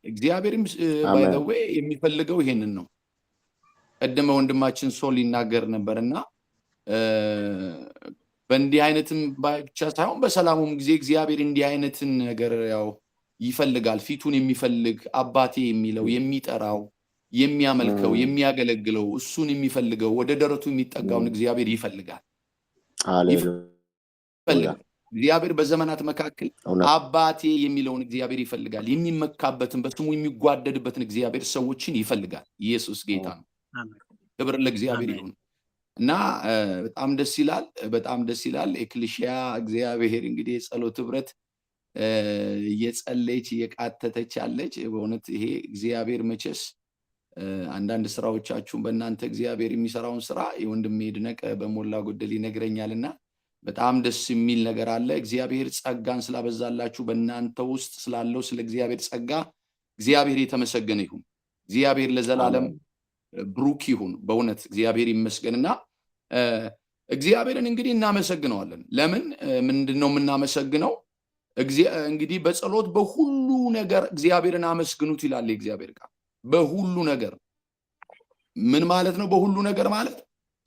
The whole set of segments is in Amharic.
እግዚአብሔርም ባይ ዘ ዌይ የሚፈልገው ይሄንን ነው። ቀደመ ወንድማችን ሶል ይናገር ነበርና በእንዲህ አይነትም ብቻ ሳይሆን በሰላሙም ጊዜ እግዚአብሔር እንዲህ አይነትን ነገር ያው ይፈልጋል። ፊቱን የሚፈልግ አባቴ የሚለው የሚጠራው የሚያመልከው የሚያገለግለው እሱን የሚፈልገው ወደ ደረቱ የሚጠጋውን እግዚአብሔር ይፈልጋል። እግዚአብሔር በዘመናት መካከል አባቴ የሚለውን እግዚአብሔር ይፈልጋል። የሚመካበትን በስሙ የሚጓደድበትን እግዚአብሔር ሰዎችን ይፈልጋል። ኢየሱስ ጌታ ነው። ክብር ለእግዚአብሔር ይሁን እና በጣም ደስ ይላል። በጣም ደስ ይላል። ኤክሊሺያ እግዚአብሔር እንግዲህ የጸሎት ህብረት እየጸለየች እየቃተተች ያለች በእውነት ይሄ እግዚአብሔር መቼስ አንዳንድ ስራዎቻችሁን በእናንተ እግዚአብሔር የሚሰራውን ስራ የወንድሜ ድነቅ በሞላ ጎደል ይነግረኛልና በጣም ደስ የሚል ነገር አለ። እግዚአብሔር ጸጋን ስላበዛላችሁ በእናንተ ውስጥ ስላለው ስለ እግዚአብሔር ጸጋ እግዚአብሔር የተመሰገነ ይሁን። እግዚአብሔር ለዘላለም ብሩክ ይሁን። በእውነት እግዚአብሔር ይመስገንና እግዚአብሔርን እንግዲህ እናመሰግነዋለን። ለምን ምንድነው የምናመሰግነው? እንግዲህ በጸሎት በሁሉ ነገር እግዚአብሔርን አመስግኑት ይላል የእግዚአብሔር ቃል። በሁሉ ነገር ምን ማለት ነው? በሁሉ ነገር ማለት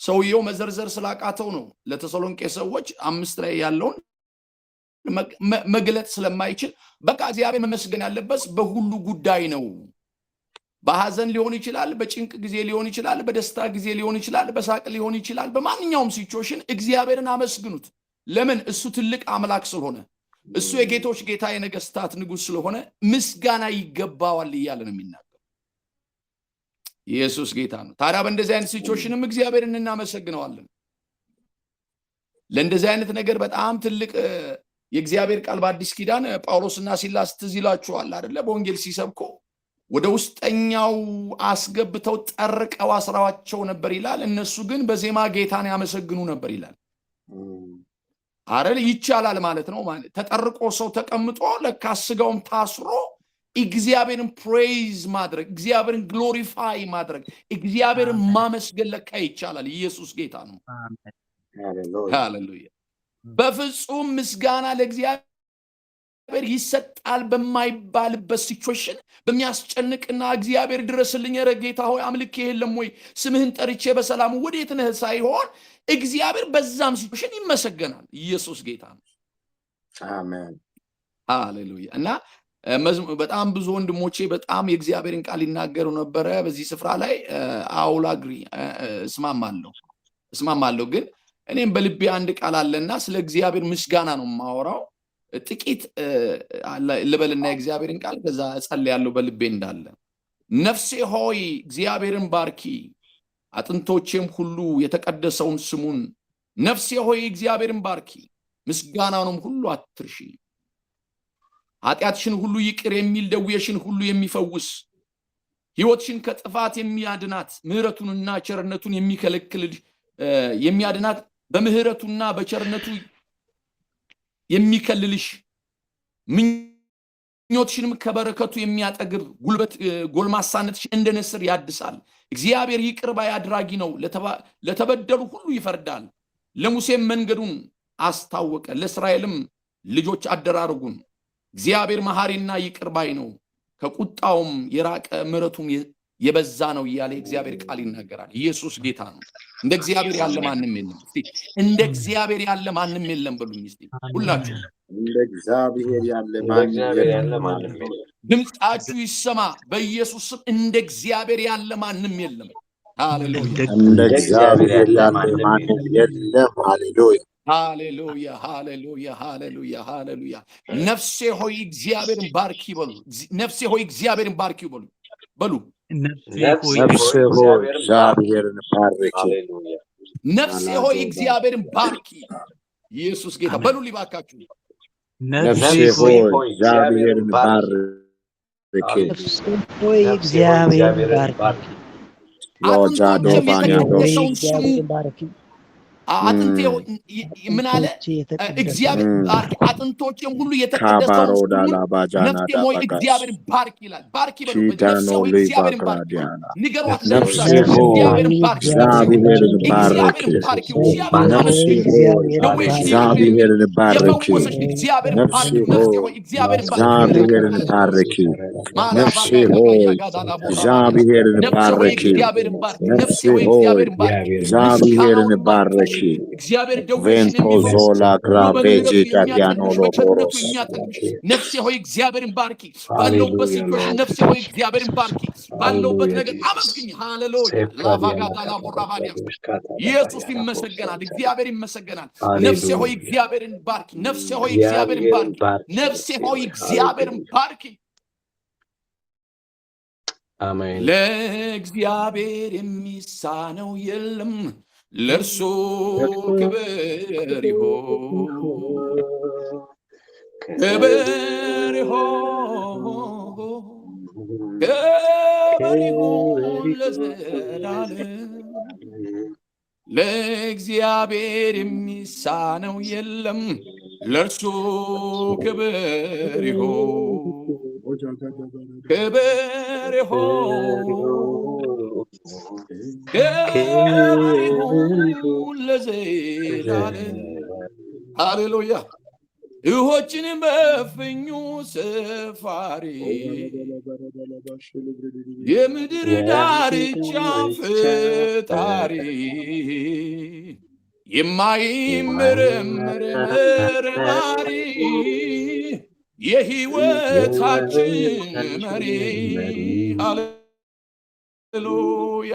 ሰውየው መዘርዘር ስላቃተው ነው። ለተሰሎንቄ ሰዎች 5 ላይ ያለውን መግለጥ ስለማይችል በቃ እግዚአብሔር መመስገን ያለበት በሁሉ ጉዳይ ነው። በሐዘን ሊሆን ይችላል፣ በጭንቅ ጊዜ ሊሆን ይችላል፣ በደስታ ጊዜ ሊሆን ይችላል፣ በሳቅ ሊሆን ይችላል። በማንኛውም ሲቹዌሽን እግዚአብሔርን አመስግኑት። ለምን? እሱ ትልቅ አምላክ ስለሆነ፣ እሱ የጌቶች ጌታ የነገስታት ንጉስ ስለሆነ ምስጋና ይገባዋል እያለ ነው የሚናገር። ኢየሱስ ጌታ ነው። ታዲያ በእንደዚህ አይነት ሲቹዌሽንም እግዚአብሔርን እናመሰግነዋለን። ለእንደዚህ አይነት ነገር በጣም ትልቅ የእግዚአብሔር ቃል በአዲስ ኪዳን ጳውሎስና ሲላስ ትዝ ይላችኋል አይደለ? በወንጌል ሲሰብኩ ወደ ውስጠኛው አስገብተው ጠርቀው አስራዋቸው ነበር ይላል። እነሱ ግን በዜማ ጌታን ያመሰግኑ ነበር ይላል። አረል ይቻላል ማለት ነው። ማለት ተጠርቆ ሰው ተቀምጦ ለካ ስጋውም ታስሮ እግዚአብሔርን ፕሬይዝ ማድረግ፣ እግዚአብሔርን ግሎሪፋይ ማድረግ፣ እግዚአብሔርን ማመስገን ለካ ይቻላል። ኢየሱስ ጌታ ነው። ሃሌሉያ። በፍጹም ምስጋና ለእግዚአብሔር ይሰጣል በማይባልበት ሲቹዌሽን፣ በሚያስጨንቅና እግዚአብሔር ድረስልኝ ኧረ ጌታ ሆይ አምልኬ የለም ወይ ስምህን ጠርቼ በሰላም ወዴት ነህ ሳይሆን እግዚአብሔር በዛም ሲቹዌሽን ይመሰገናል። ኢየሱስ ጌታ ነው። አሜን ሃሌሉያ። እና በጣም ብዙ ወንድሞቼ በጣም የእግዚአብሔርን ቃል ይናገሩ ነበረ በዚህ ስፍራ ላይ። አውላግሪ እስማማለሁ። ግን እኔም በልቤ አንድ ቃል አለና ስለ እግዚአብሔር ምስጋና ነው የማወራው። ጥቂት ልበልና የእግዚአብሔርን ቃል ከዛ እጸልያለሁ በልቤ እንዳለ። ነፍሴ ሆይ እግዚአብሔርን ባርኪ፣ አጥንቶቼም ሁሉ የተቀደሰውን ስሙን። ነፍሴ ሆይ እግዚአብሔርን ባርኪ፣ ምስጋናውንም ሁሉ አትርሺ። ኃጢአትሽን ሁሉ ይቅር የሚል ደዌሽን ሁሉ የሚፈውስ ሕይወትሽን ከጥፋት የሚያድናት ምሕረቱንና ቸርነቱን የሚከለክልሽ የሚያድናት በምሕረቱና በቸርነቱ የሚከልልሽ ምኞትሽንም ከበረከቱ የሚያጠግብ ጎልማሳነትሽ እንደ ንስር ያድሳል። እግዚአብሔር ይቅር ባይ አድራጊ ነው፣ ለተበደሉ ሁሉ ይፈርዳል። ለሙሴም መንገዱን አስታወቀ፣ ለእስራኤልም ልጆች አደራረጉን። እግዚአብሔር መሐሪና ይቅር ባይ ነው፣ ከቁጣውም የራቀ ምሕረቱም የበዛ ነው እያለ እግዚአብሔር ቃል ይናገራል። ኢየሱስ ጌታ ነው። እንደ እግዚአብሔር ያለ ማንም የለም። እስቲ እንደ እግዚአብሔር ያለ ማንም የለም በሉኝ እስቲ ሁላችሁ። እንደ እግዚአብሔር ያለ ማንም የለም። ድምጻችሁ ይሰማ በኢየሱስ ስም። እንደ እግዚአብሔር ያለ ማንም የለም። ሃሌሉያ። እንደ እግዚአብሔር ያለ ማንም የለም። ሃሌሉያ ሃሌሉያ ሃሌሉያ ሃሌሉያ ሃሌሉያ። ነፍሴ ሆይ እግዚአብሔርን ባርኪ በሉ። ነፍሴ ሆይ እግዚአብሔርን ባርኪ በሉ። ነፍሴ ሆይ እግዚአብሔርን ባርኪ። ነፍሴ ሆይ እግዚአብሔርን ባርኪ። ኢየሱስ ጌታ በሉ ሊባካችሁ። ነፍሴ ሆይ እግዚአብሔርን ባርኪ። ሆይ እግዚአብሔርን ባርኪ። አጥንቶቼም የተቀደሰውን ስሙ አጥንቴ ምን አለ እግዚአብሔር አጥንቶቼም ሁሉ የተቀደሰውን ስሙን ነፍሴ ሆይ እግዚአብሔር ባርክ ይላል። ባርክ ይበሉ። ነፍሴ ሆይ እግዚአብሔር ባርክ ንገሯት። ነፍሳችሁ እግዚአብሔር ባርክ፣ እግዚአብሔር ባርክ፣ እግዚአብሔር ባርክ፣ የፈወሰሽ እግዚአብሔር ባርክ። ነፍሴ ሆይ እግዚአብሔር ባርክ፣ ባርክ፣ ነፍሴ ሆይ እግዚአብሔርን ባርክ፣ ነፍሴ ሆይ እግዚአብሔርን ባርክ። ቬንቶዞላ ግራቤጂ ዳዲያኖሎ ቦሮስ ነፍሴ ሆይ እግዚአብሔርን ባርኪ። ባለውበት ሲቹዌሽን ነፍሴ ሆይ እግዚአብሔርን ባርኪ። ባለውበት ነገር አመስግኝ። ሃሌሉያ ላቫጋታ ላቦራባዲያ ኢየሱስ ይመሰገናል። እግዚአብሔር ይመሰገናል። ነፍሴ ሆይ እግዚአብሔርን ባርኪ። ነፍሴ ሆይ እግዚአብሔርን ባርኪ። ነፍሴ ሆይ እግዚአብሔርን ባርኪ። አሜን። ለእግዚአብሔር የሚሳነው የለም፣ ለእርሱ ክብር ይሁን፣ ክብር ይሁን፣ ክብር ይሁን ለዘላለም። ለእግዚአብሔር የሚሳነው የለም፣ ለእርሱ ክብር ይሁን፣ ክብር ይሁን፣ ክብር ይሁን ለዘላለም። ሃሌሉያ። ውኆችን በፍኙ ሰፋሪ፣ የምድር ዳርቻ ፈጣሪ፣ የማይመረመር መርማሪ፣ የሕይወታችን መሪ። ሃሌሉያ።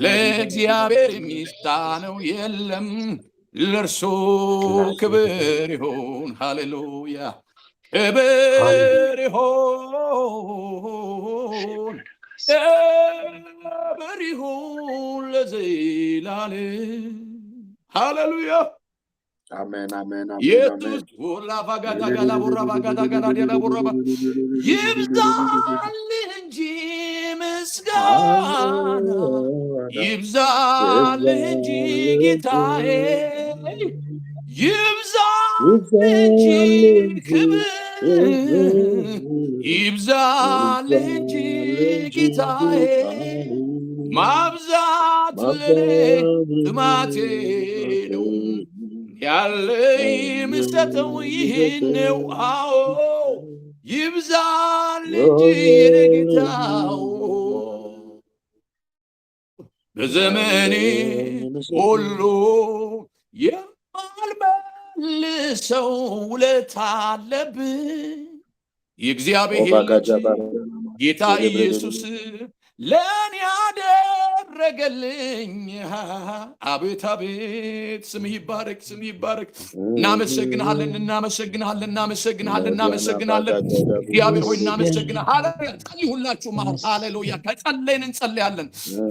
ለእግዚአብሔር የሚሳነው የለም፣ ለእርሱ ክብር ይሁን። ሃሌሉያ። ክብር ይሁን፣ ክብር ይሁን ለዘላለም። ሃሌሉያ። አሜን አሜን ኢየሱስ ወላ ባጋዳ ጋላ ቦራ ባጋዳ ጋላ ዲላ ቦራ ይብዛል እንጂ ምስጋና፣ ይብዛል እንጂ ጌታዬ፣ ይብዛል እንጂ ክብር፣ ይብዛል እንጂ ጌታዬ። ማብዛት ለኔ ጥማቴ ነው፣ ያለኝ ምሰተው ይህን ነው። አዎ ይብዛል እንጂ የጌታው በዘመኔ ሁሉ የማልመልሰው ውለታ አለብኝ። የእግዚአብሔር ልጅ ጌታ ኢየሱስ ለኔ ያደረገልኝ። አቤት አቤት፣ ስምህ ይባረክ፣ ስምህ ይባረክ። እናመሰግንሃለን፣ እናመሰግንሃለን፣ እናመሰግንሃለን፣ እናመሰግናለን። እግዚአብሔር ሆይ እናመሰግንሃለን። ጸልዩ ሁላችሁ ማር ሃሌሉያ። ከጸለይን እንጸልያለን።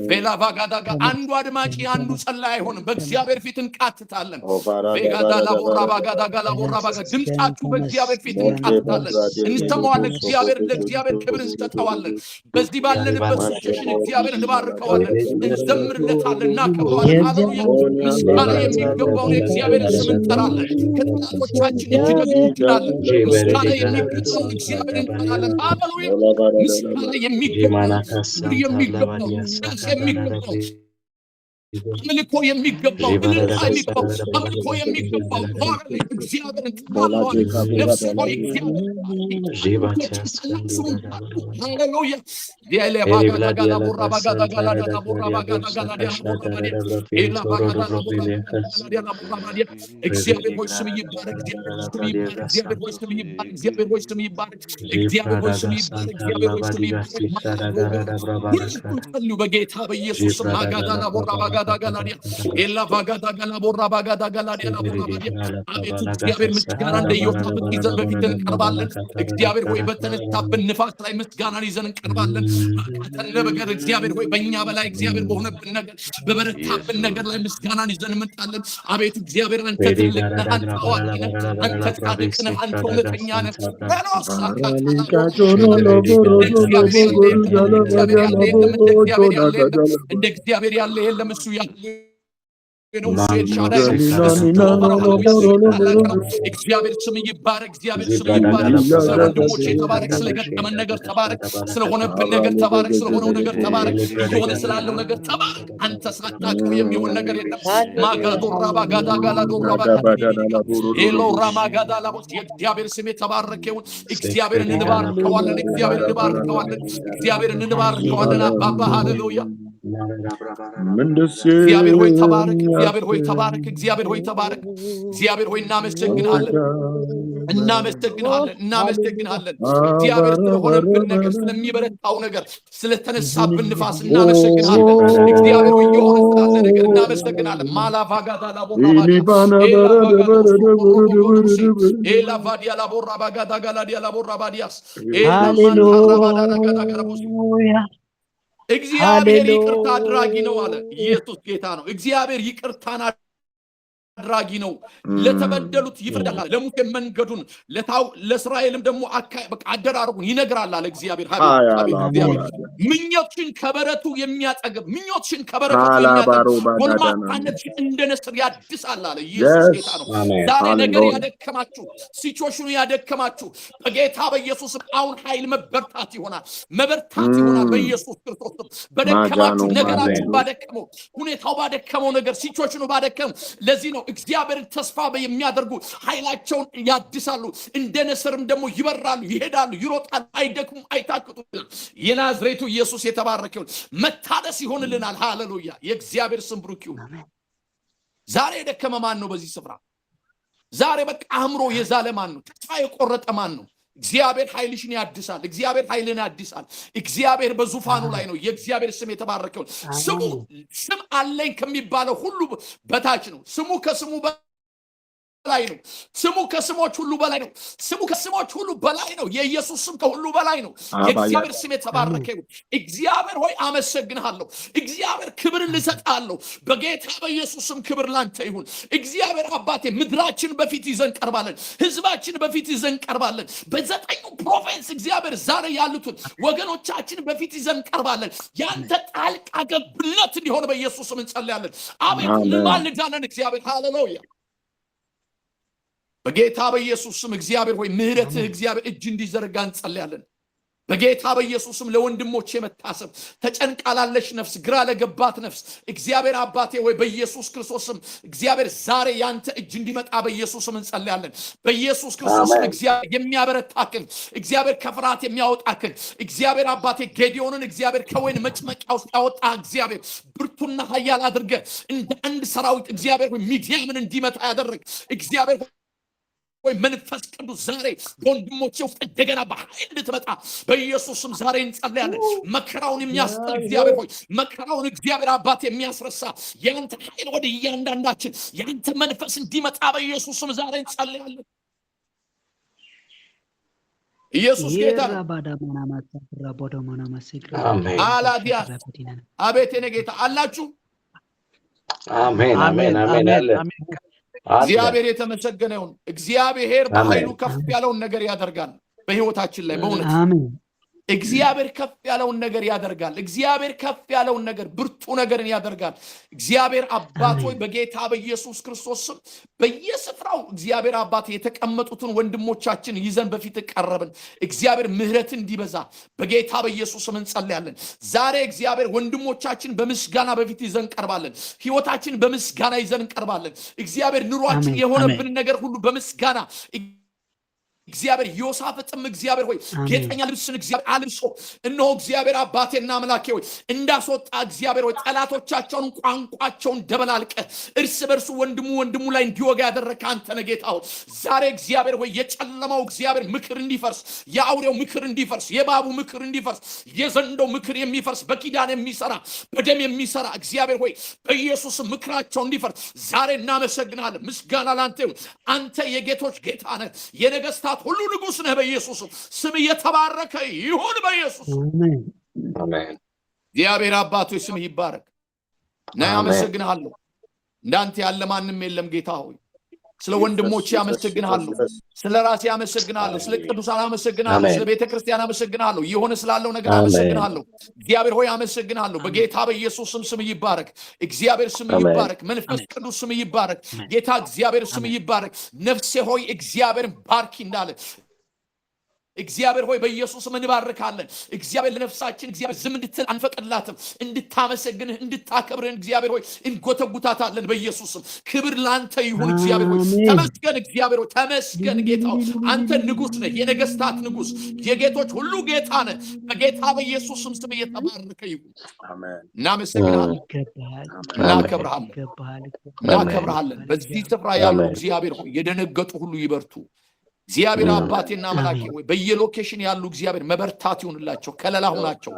ቬላ ቫጋዳጋ አንዱ አድማጭ አንዱ ጸላይ አይሆንም። በእግዚአብሔር ፊት እንቃትታለን። ቬጋዳ ላቦራ ባጋዳጋ ላቦራ ባጋ ድምጻችሁ በእግዚአብሔር ፊት እንቃትታለን፣ እንሰማዋለን። እግዚአብሔር ለእግዚአብሔር ክብር እንሰጠዋለን። በዚህ ባለንበት እግዚአብሔር እንባርከዋለን፣ እንዘምርለታለን፣ እናከብረዋለን። ሃሌሉያ። ምስጋና የሚገባውን የእግዚአብሔር ስም እንጠራለን። ከጠላቶቻችን እጅ ደግሞ እንድናለን። ምስጋና የሚገባውን እግዚአብሔር እንጠራለን። ሃሌሉያ። ምስጋና የሚገባውን የሚገባው ደስ የሚገባው አምልኮ የሚገባው እልልታ የሚገባው አምልኮ የሚገባው እግዚአብሔር እንጠራለን። ነፍስ ሆይ እግዚአብሔር ሃሌሉያ። እግዚአብሔር ሆይ ስም ይባረክ፣ እግዚአብሔር ሆይ ስም ይባረክ፣ እግዚአብሔር ሆይ ስም ይባረክ፣ እግዚአብሔር ሆይ ስም ይባረክ፣ እግዚአብሔር ሆይ ስም ይባረክ። ሁሉ በጌታ በኢየሱስ ስም አጋዳና ቦራ ባጋዳ ጋላዲያ ኤላ ባጋዳ ጋላ ቦራ ባጋዳ ጋላዲያ ቦራ ባጋዳ። አቤቱ እግዚአብሔር ምስጋና እንደየወጣበት ይዘን በፊት እንቀርባለን። እግዚአብሔር ሆይ በተነሳብን ንፋስ ላይ ምስጋናን ይዘን እንቀርባለን። ነገር እግዚአብሔር ሆይ በእኛ በላይ እግዚአብሔር በሆነብን ነገር በበረታብን ነገር ላይ ምስጋናን ይዘን እንመጣለን። አቤቱ እግዚአብሔር አንተ ትልቅ ነህ፣ አንተ አዋቂ ነህ፣ አንተ ጻድቅ ነህ፣ አንተ እውነተኛ ነህ። እንደ እግዚአብሔር ያለ የለም፣ እሱ ያለ እግዚአብሔር ስም ይባረክ። እግዚአብሔር ስም ይባረክ። ስለ ወንድሞቼ ተባረክ። ስለገጠመን ነገር ተባረክ። ስለሆነብን ነገር ተባረክ። ስለሆነው ነገር ተባረክ። እየሆነ ስላለው ነገር ተባረክ። አንተ ሳታውቀው የሚሆን ነገር የለም። ማጋዶራ ባጋዳ ጋላዶራ ኤሎራ ማጋዳ ላቦስ የእግዚአብሔር ስም የተባረከ ይሁን። እግዚአብሔርን እንባርከዋለን። እግዚአብሔርን እንባርከዋለን። እግዚአብሔርን እንባርከዋለን። አባባ ሃሌሉያ። እግዚአብሔር ሆይ ተባረክ። እግዚአብሔር ሆይ ተባረክ። እግዚአብሔር ሆይ ተባረክ። እግዚአብሔር ሆይ እናመሰግናለን፣ እናመሰግናለን፣ እናመሰግናለን። እግዚአብሔር ስለሆነብን ነገር፣ ስለሚበረታው ነገር፣ ስለተነሳብን ንፋስ እናመሰግናለን። እግዚአብሔር ሆይ የሆነ ስላለ ነገር እናመሰግናለን። ማላቫጋዳ ኤላቫዲያ ላቦራ ባጋዳ ጋላዲያ ላቦራ ባዲያስ እግዚአብሔር ይቅርታ አድራጊ ነው አለ። ኢየሱስ ጌታ ነው። እግዚአብሔር ይቅርታን አድራጊ ነው። ለተበደሉት ይፍርዳል። ለሙሴ መንገዱን ለእስራኤልም ደግሞ አደራረጉን ይነግራል አለ እግዚአብሔር። ምኞትሽን ከበረቱ የሚያጠግብ ምኞትሽን ከበረቱ የሚያጠግብ ጎልማሳነትሽን እንደ ንስር ያድሳል አለ። ኢየሱስ ጌታ ነው። ዛሬ ነገር ያደከማችሁ፣ ሲቹዌሽኑ ያደከማችሁ በጌታ በኢየሱስ አሁን ኃይል መበርታት ይሆናል፣ መበርታት ይሆናል በኢየሱስ ክርስቶስ። በደከማችሁ ነገራችሁ ባደከመው ሁኔታው ባደከመው ነገር ሲቹዌሽኑ ባደከመው ለዚህ ነው እግዚአብሔርን ተስፋ የሚያደርጉ ኃይላቸውን ያድሳሉ፣ እንደ ንስርም ደግሞ ይበራሉ፣ ይሄዳሉ፣ ይሮጣሉ፣ አይደክሙም፣ አይታክቱም። የናዝሬቱ ኢየሱስ የተባረከ ይሁን። መታደስ ይሆንልናል። ሃሌሉያ። የእግዚአብሔር ስም ብሩክ ይሁን። ዛሬ የደከመ ማን ነው በዚህ ስፍራ? ዛሬ በቃ አእምሮ የዛለ ማን ነው? ተስፋ የቆረጠ ማን ነው? እግዚአብሔር ኃይልሽን ያድሳል። እግዚአብሔር ኃይልን ያድሳል። እግዚአብሔር በዙፋኑ ላይ ነው። የእግዚአብሔር ስም የተባረከ ይሁን። ስሙ ስም አለኝ ከሚባለው ሁሉ በታች ነው። ስሙ ከስሙ በላይ ነው። ስሙ ከስሞች ሁሉ በላይ ነው። ስሙ ከስሞች ሁሉ በላይ ነው። የኢየሱስ ስም ከሁሉ በላይ ነው። የእግዚአብሔር ስም የተባረከ ይሁን። እግዚአብሔር ሆይ አመሰግንሃለሁ። እግዚአብሔር ክብር ልሰጣለሁ። በጌታ በኢየሱስ ስም ክብር ላንተ ይሁን። እግዚአብሔር አባቴ ምድራችን በፊት ይዘን ቀርባለን። ህዝባችን በፊት ይዘን ቀርባለን። በዘጠኙ ፕሮቪንስ እግዚአብሔር ዛሬ ያሉትን ወገኖቻችን በፊት ይዘን ቀርባለን። ያንተ ጣልቃ ገብነት እንዲሆን በኢየሱስ ስም እንጸልያለን። አቤት ልማልዳለን እግዚአብሔር። ሃሌሉያ። በጌታ በኢየሱስ ስም እግዚአብሔር ሆይ ምህረትህ እግዚአብሔር እጅ እንዲዘረጋ እንጸልያለን። በጌታ በኢየሱስ ስም ለወንድሞቼ መታሰብ፣ ተጨንቃላለች ነፍስ፣ ግራ ለገባት ነፍስ እግዚአብሔር አባቴ ሆይ በኢየሱስ ክርስቶስ ስም እግዚአብሔር ዛሬ ያንተ እጅ እንዲመጣ በኢየሱስ ስም እንጸልያለን። በኢየሱስ ክርስቶስ ስም እግዚአብሔር የሚያበረታክን እግዚአብሔር ከፍርሃት የሚያወጣክን እግዚአብሔር አባቴ ጌዲዮንን እግዚአብሔር ከወይን መጭመቂያ ውስጥ ያወጣ እግዚአብሔር ብርቱና ኃያል አድርገ እንደ አንድ ሰራዊት እግዚአብሔር ሆይ ሚዲያምን እንዲመታ ያደረግ እግዚአብሔር ወይ መንፈስ ቅዱስ ዛሬ ወንድሞቼ ውስጥ እንደገና በኃይል እንድትመጣ በኢየሱስም ዛሬ እንጸልያለን። መከራውን የሚያስጥል እግዚአብሔር ሆይ መከራውን እግዚአብሔር አባት የሚያስረሳ ያንተ ኃይል ወደ እያንዳንዳችን ያንተ መንፈስ እንዲመጣ በኢየሱስም ዛሬ እንጸልያለን። ኢየሱስ ጌታ አላዲያ አቤት የኔ ጌታ አላችሁ። አሜን አሜን አሜን አለ እግዚአብሔር የተመሰገነ ይሁን። እግዚአብሔር በኃይሉ ከፍ ያለውን ነገር ያደርጋል በህይወታችን ላይ በእውነት እግዚአብሔር ከፍ ያለውን ነገር ያደርጋል። እግዚአብሔር ከፍ ያለውን ነገር ብርቱ ነገርን ያደርጋል። እግዚአብሔር አባት ሆይ በጌታ በኢየሱስ ክርስቶስ ስም በየስፍራው እግዚአብሔር አባት የተቀመጡትን ወንድሞቻችን ይዘን በፊት ቀረብን። እግዚአብሔር ምህረት እንዲበዛ በጌታ በኢየሱስ ስም እንጸልያለን። ዛሬ እግዚአብሔር ወንድሞቻችን በምስጋና በፊት ይዘን ቀርባለን። ህይወታችን በምስጋና ይዘን ቀርባለን። እግዚአብሔር ኑሯችን የሆነብን ነገር ሁሉ በምስጋና እግዚአብሔር ዮሳፍጥም እግዚአብሔር ሆይ ጌጠኛ ልብስን እግዚአብሔር አልብሶ እነሆ እግዚአብሔር አባቴና አምላኬ ሆይ እንዳስወጣ እግዚአብሔር ሆይ ጠላቶቻቸውን ቋንቋቸውን ደበላልቀ እርስ በርሱ ወንድሙ ላይ እንዲወጋ ያደረከ አንተ ነህ ጌታ ሆይ። ዛሬ እግዚአብሔር ሆይ የጨለማው እግዚአብሔር ምክር እንዲፈርስ፣ የአውሬው ምክር እንዲፈርስ፣ የባቡ ምክር እንዲፈርስ፣ የዘንዶው ምክር የሚፈርስ፣ በኪዳን የሚሰራ በደም የሚሰራ እግዚአብሔር ሆይ በኢየሱስ ምክራቸው እንዲፈርስ ዛሬ እናመሰግናለን። ምስጋና ላንተ ይሁን። አንተ የጌቶች ጌታ ነህ፣ የነገስታት ሁሉ ንጉስ ነህ። በኢየሱስ ስም የተባረከ ይሁን። በኢየሱስ አሜን። እግዚአብሔር አባቱ ስም ይባረክ። እና ያመሰግናለሁ። እንዳንተ ያለ ማንም የለም ጌታ ሆይ ስለ ወንድሞቼ አመሰግናለሁ። ስለ ራሴ አመሰግናለሁ። ስለ ቅዱሳን አመሰግናለሁ። ስለ ቤተ ክርስቲያን አመሰግናለሁ። የሆነ ስላለው ነገር አመሰግናለሁ። እግዚአብሔር ሆይ አመሰግናለሁ። በጌታ በኢየሱስ ስም ይባረክ። እግዚአብሔር ስም ይባረክ። መንፈስ ቅዱስ ስም ይባረክ። ጌታ እግዚአብሔር ስም ይባረክ። ነፍሴ ሆይ እግዚአብሔርን ባርኪ እንዳለ እግዚአብሔር ሆይ በኢየሱስ ስም እንባርካለን። እግዚአብሔር ለነፍሳችን እግዚአብሔር ዝም እንድትል አንፈቅድላትም። እንድታመሰግንህ እንድታከብርህ እግዚአብሔር ሆይ እንጎተጉታታለን። በኢየሱስ ስም ክብር ላንተ ይሁን። እግዚአብሔር ሆይ ተመስገን። እግዚአብሔር ሆይ ተመስገን። ጌታው አንተ ንጉሥ ነህ፣ የነገስታት ንጉሥ፣ የጌቶች ሁሉ ጌታ ነህ። በጌታ በኢየሱስ ስም የተባረከ ይሁን። አሜን። እናመሰግናለን፣ እናከብርሃለን። በዚህ ስፍራ ያሉ እግዚአብሔር ሆይ የደነገጡ ሁሉ ይበርቱ። እግዚአብሔር አባቴና አምላኬ ወይ በየሎኬሽን ያሉ እግዚአብሔር መበርታት ይሁንላቸው፣ ከለላ ሁናቸው።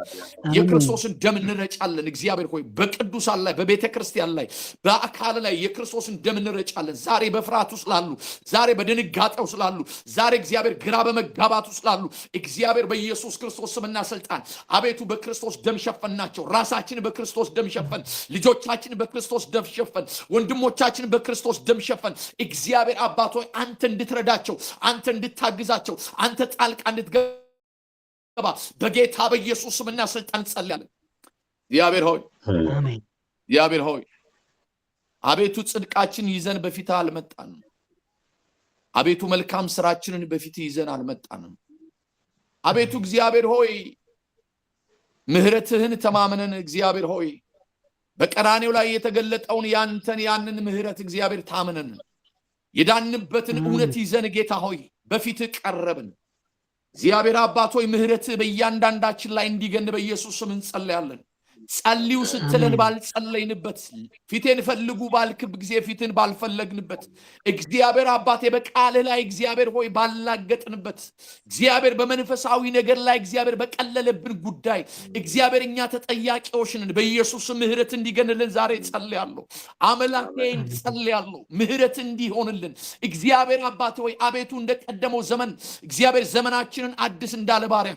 የክርስቶስን ደም እንረጫለን። እግዚአብሔር ሆይ በቅዱሳን ላይ በቤተ ክርስቲያን ላይ በአካል ላይ የክርስቶስን ደም እንረጫለን። ዛሬ በፍርሃቱ ስላሉ፣ ዛሬ በድንጋጤው ስላሉ፣ ዛሬ እግዚአብሔር ግራ በመጋባቱ ስላሉ እግዚአብሔር በኢየሱስ ክርስቶስ ስምና ስልጣን አቤቱ በክርስቶስ ደም ሸፈናቸው። ራሳችን በክርስቶስ ደም ሸፈን፣ ልጆቻችን በክርስቶስ ደም ሸፈን፣ ወንድሞቻችን በክርስቶስ ደም ሸፈን። እግዚአብሔር አባት ሆይ አንተ እንድትረዳቸው፣ አንተ እንድታግዛቸው፣ አንተ ጣልቃ እንድትገባ በጌታ በኢየሱስ ስምና ስልጣን ጸልያለን። እግዚአብሔር ሆይ አሜን። እግዚአብሔር ሆይ አቤቱ ጽድቃችን ይዘን በፊት አልመጣንም። አቤቱ መልካም ስራችንን በፊት ይዘን አልመጣንም። አቤቱ እግዚአብሔር ሆይ ምህረትህን ተማምነን እግዚአብሔር ሆይ በቀራኔው ላይ የተገለጠውን ያንን ምህረት እግዚአብሔር ታምነን የዳንበትን እውነት ይዘን ጌታ ሆይ በፊት ቀረብን። እግዚአብሔር አባት ሆይ ምህረትህ በእያንዳንዳችን ላይ እንዲገን በኢየሱስ ስም እንጸልያለን። ጸልዩ ስትለን ባልጸለይንበት፣ ፊቴን ፈልጉ ባልክብ ጊዜ ፊትን ባልፈለግንበት፣ እግዚአብሔር አባቴ በቃልህ ላይ እግዚአብሔር ሆይ ባላገጥንበት፣ እግዚአብሔር በመንፈሳዊ ነገር ላይ እግዚአብሔር በቀለለብን ጉዳይ እግዚአብሔር እኛ ተጠያቂዎች ነን። በኢየሱስ ምህረት እንዲገንልን ዛሬ ጸልያለሁ። አምላኬ ጸልያለሁ ምህረት እንዲሆንልን። እግዚአብሔር አባቴ ሆይ አቤቱ እንደቀደመው ዘመን እግዚአብሔር ዘመናችንን አድስ እንዳለ ባሪያ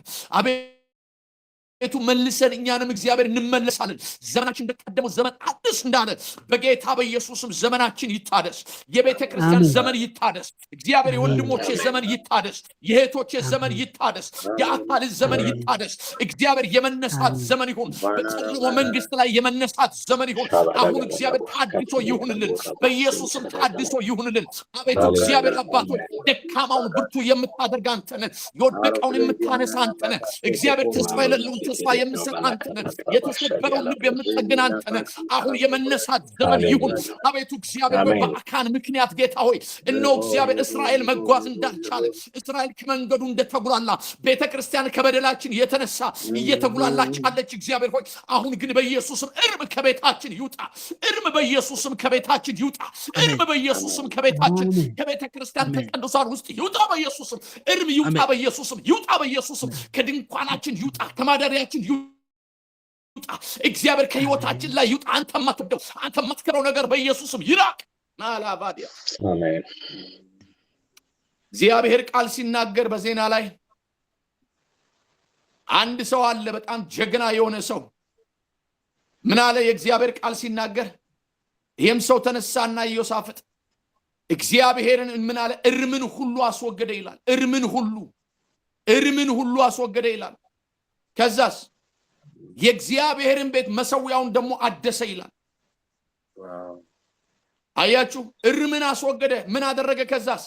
ቤቱ መልሰን እኛንም እግዚአብሔር እንመለሳለን። ዘመናችን እንደቀደመው ዘመን አዲስ እንዳለ በጌታ በኢየሱስም ዘመናችን ይታደስ። የቤተ ክርስቲያን ዘመን ይታደስ። እግዚአብሔር የወንድሞቼ ዘመን ይታደስ። የእህቶቼ ዘመን ይታደስ። የአካል ዘመን ይታደስ። እግዚአብሔር የመነሳት ዘመን ይሁን። በጨለማ መንግስት ላይ የመነሳት ዘመን ይሁን። አሁን እግዚአብሔር ታድሶ ይሁንልን። በኢየሱስም ታድሶ ይሁንልን። አቤቱ እግዚአብሔር አባቶ ደካማውን ብርቱ የምታደርግ አንተ ነህ። የወደቀውን የምታነሳ አንተ ነህ። እግዚአብሔር ተስፋ የሌለውን ተስፋ የምሰጥ አንተ ነህ። የተሰበረውን ልብ የምትጠግን አንተ ነህ። አሁን የመነሳት ዘመን ይሁን። አቤቱ እግዚአብሔር በአካን ምክንያት ጌታ ሆይ እነሆ እግዚአብሔር እስራኤል መጓዝ እንዳልቻለ፣ እስራኤል ከመንገዱ እንደተጉላላ፣ ቤተ ክርስቲያን ከበደላችን የተነሳ እየተጉላላች አለች። እግዚአብሔር ሆይ አሁን ግን በኢየሱስም እርም ከቤታችን ይውጣ። እርም በኢየሱስም ከቤታችን ይውጣ። እርም በኢየሱስም ከቤታችን ከቤተ ክርስቲያን ከቅዱሳን ውስጥ ይውጣ። በኢየሱስም እርም ይውጣ። በኢየሱስም ይውጣ። በኢየሱስም ከድንኳናችን ይውጣ። ከማደሪያችን ይውጣ። እግዚአብሔር ከህይወታችን ላይ ይውጣ። አንተ የማትወደው አንተ የማትከረው ነገር በኢየሱስም ይራቅ። ማላባዲያ አሜን። እግዚአብሔር ቃል ሲናገር በዜና ላይ አንድ ሰው አለ፣ በጣም ጀግና የሆነ ሰው። ምን አለ የእግዚአብሔር ቃል ሲናገር? ይሄም ሰው ተነሳና ኢዮሳፍጥ እግዚአብሔርን ምን አለ? እርምን ሁሉ አስወገደ ይላል። እርምን ሁሉ አስወገደ ይላል። ከዛስ የእግዚአብሔርን ቤት መሰዊያውን ደግሞ አደሰ ይላል። አያችሁ፣ እርምን አስወገደ። ምን አደረገ? ከዛስ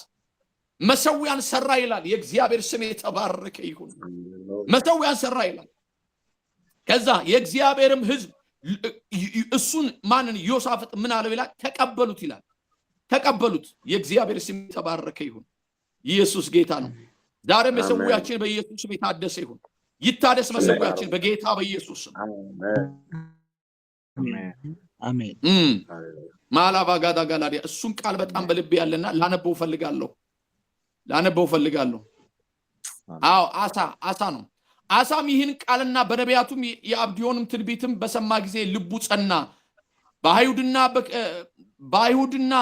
መሰዊያን ሰራ ይላል። የእግዚአብሔር ስም የተባረከ ይሁን። መሰዊያን ሰራ ይላል። ከዛ የእግዚአብሔርም ሕዝብ እሱን ማንን? ዮሳፍጥ ምን አለው ይላል? ተቀበሉት ይላል። ተቀበሉት። የእግዚአብሔር ስም የተባረከ ይሁን። ኢየሱስ ጌታ ነው። ዛሬም መሰዊያችን በኢየሱስ ስም የታደሰ ይሁን። ይታደስ መሰዊያችን በጌታ በኢየሱስ ስም አሜን። ማላባጋዳ ጋላዲያ እሱን ቃል በጣም በልቤ ያለና ላነበው ፈልጋለሁ። አዎ አሳ ነው። አሳም ይህን ቃልና በነቢያቱም የአብድዮንም ትንቢትም በሰማ ጊዜ ልቡ ጸና። በአይሁድና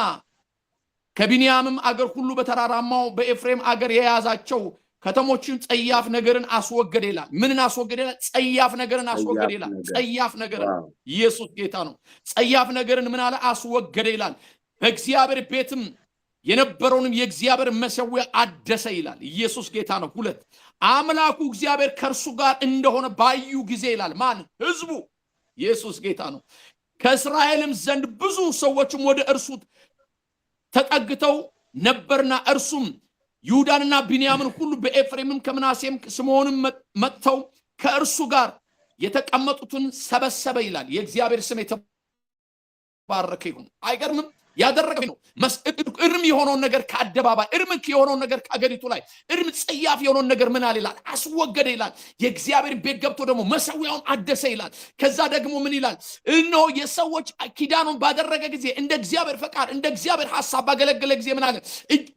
ከቢንያምም አገር ሁሉ በተራራማው በኤፍሬም አገር የያዛቸው ከተሞችን ጸያፍ ነገርን አስወገደ ይላል። ምንን አስወገደ ይላል? ጸያፍ ነገርን አስወገደ ይላል። ጸያፍ ነገርን፣ ኢየሱስ ጌታ ነው። ጸያፍ ነገርን ምን አለ? አስወገደ ይላል። በእግዚአብሔር ቤትም የነበረውንም የእግዚአብሔር መሠዊያ አደሰ ይላል። ኢየሱስ ጌታ ነው። 2 አምላኩ እግዚአብሔር ከእርሱ ጋር እንደሆነ ባዩ ጊዜ ይላል። ማን? ሕዝቡ። ኢየሱስ ጌታ ነው። ከእስራኤልም ዘንድ ብዙ ሰዎችም ወደ እርሱ ተጠግተው ነበርና እርሱም ይሁዳንና ቢንያምን ሁሉ በኤፍሬምም ከምናሴም ስምዖንም መጥተው ከእርሱ ጋር የተቀመጡትን ሰበሰበ ይላል። የእግዚአብሔር ስም የተባረከ ይሁን። አይገርምም? ያደረገ ነው። እርም የሆነውን ነገር ከአደባባይ እርም የሆነውን ነገር ከአገሪቱ ላይ እርም ጽያፍ የሆነውን ነገር ምን አለ ይላል? አስወገደ ይላል። የእግዚአብሔር ቤት ገብቶ ደግሞ መሠዊያውን አደሰ ይላል። ከዛ ደግሞ ምን ይላል? እነሆ የሰዎች ኪዳኑን ባደረገ ጊዜ እንደ እግዚአብሔር ፈቃድ እንደ እግዚአብሔር ሐሳብ ባገለገለ ጊዜ ምን አለ?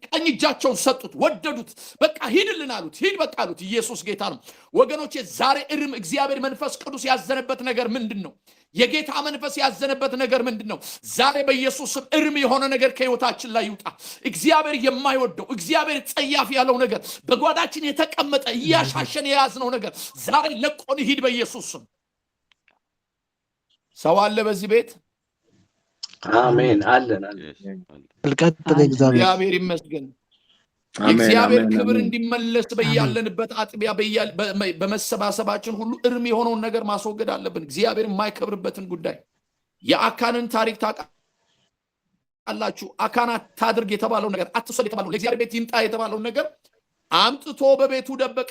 ቀኝ እጃቸውን ሰጡት፣ ወደዱት። በቃ ሂድልን አሉት። ሂድ በቃ አሉት። ኢየሱስ ጌታ ነው። ወገኖቼ ዛሬ እርም እግዚአብሔር መንፈስ ቅዱስ ያዘነበት ነገር ምንድን ነው? የጌታ መንፈስ ያዘነበት ነገር ምንድን ነው? ዛሬ በኢየሱስ ስም እርም የሆነ ነገር ከሕይወታችን ላይ ይውጣ። እግዚአብሔር የማይወደው እግዚአብሔር ጸያፍ ያለው ነገር በጓዳችን የተቀመጠ እያሻሸን የያዝነው ነገር ዛሬ ለቆን ሂድ በኢየሱስ ስም። ሰው አለ በዚህ ቤት? አሜን። አለን። እግዚአብሔር ይመስገን። የእግዚአብሔር ክብር እንዲመለስ በያለንበት አጥቢያ በመሰባሰባችን ሁሉ እርም የሆነውን ነገር ማስወገድ አለብን። እግዚአብሔር የማይከብርበትን ጉዳይ የአካንን ታሪክ ታውቃላችሁ። አካን አታድርግ የተባለው ነገር፣ አትውሰድ የተባለው፣ ለእግዚአብሔር ቤት ይምጣ የተባለው ነገር አምጥቶ በቤቱ ደበቀ።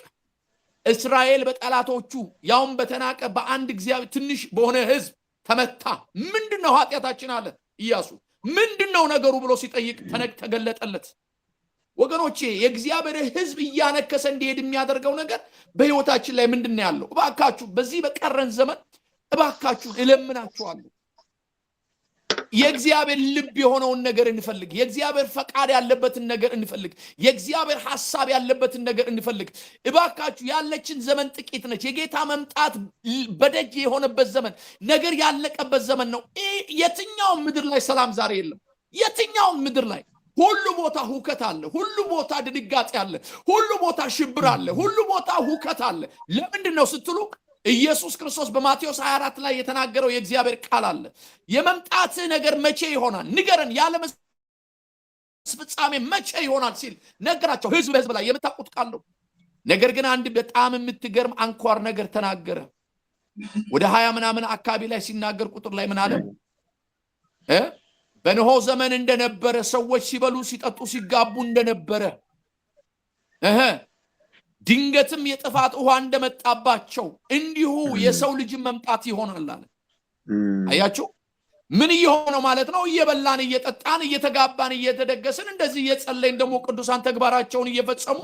እስራኤል በጠላቶቹ ያውም በተናቀ በአንድ እግዚአብሔር ትንሽ በሆነ ሕዝብ ተመታ። ምንድነው ኃጢአታችን አለ ኢያሱ። ምንድነው ነገሩ ብሎ ሲጠይቅ ተገለጠለት። ወገኖቼ የእግዚአብሔር ሕዝብ እያነከሰ እንዲሄድ የሚያደርገው ነገር በሕይወታችን ላይ ምንድነው ያለው? እባካችሁ በዚህ በቀረን ዘመን እባካችሁ እለምናችኋለሁ፣ የእግዚአብሔር ልብ የሆነውን ነገር እንፈልግ። የእግዚአብሔር ፈቃድ ያለበትን ነገር እንፈልግ። የእግዚአብሔር ሐሳብ ያለበትን ነገር እንፈልግ። እባካችሁ ያለችን ዘመን ጥቂት ነች። የጌታ መምጣት በደጅ የሆነበት ዘመን፣ ነገር ያለቀበት ዘመን ነው። የትኛውም ምድር ላይ ሰላም ዛሬ የለም። የትኛውም ምድር ላይ ሁሉ ቦታ ሁከት አለ። ሁሉ ቦታ ድንጋጤ አለ። ሁሉ ቦታ ሽብር አለ። ሁሉ ቦታ ሁከት አለ። ለምንድን ነው ስትሉ ኢየሱስ ክርስቶስ በማቴዎስ 24 ላይ የተናገረው የእግዚአብሔር ቃል አለ። የመምጣት ነገር መቼ ይሆናል ንገረን፣ ያለ ፍጻሜ መቼ ይሆናል ሲል ነገራቸው። ህዝብ በህዝብ ላይ የምታውቁት ቃል ነው። ነገር ግን አንድ በጣም የምትገርም አንኳር ነገር ተናገረ። ወደ 20 ምናምን አካባቢ ላይ ሲናገር ቁጥር ላይ ምን አለ? በኖህ ዘመን እንደነበረ ሰዎች ሲበሉ ሲጠጡ ሲጋቡ እንደነበረ ድንገትም የጥፋት ውሃ እንደመጣባቸው እንዲሁ የሰው ልጅ መምጣት ይሆናል አለ። አያችሁ ምን እየሆነው ማለት ነው? እየበላን እየጠጣን እየተጋባን እየተደገስን እንደዚህ እየጸለይን ደግሞ ቅዱሳን ተግባራቸውን እየፈጸሙ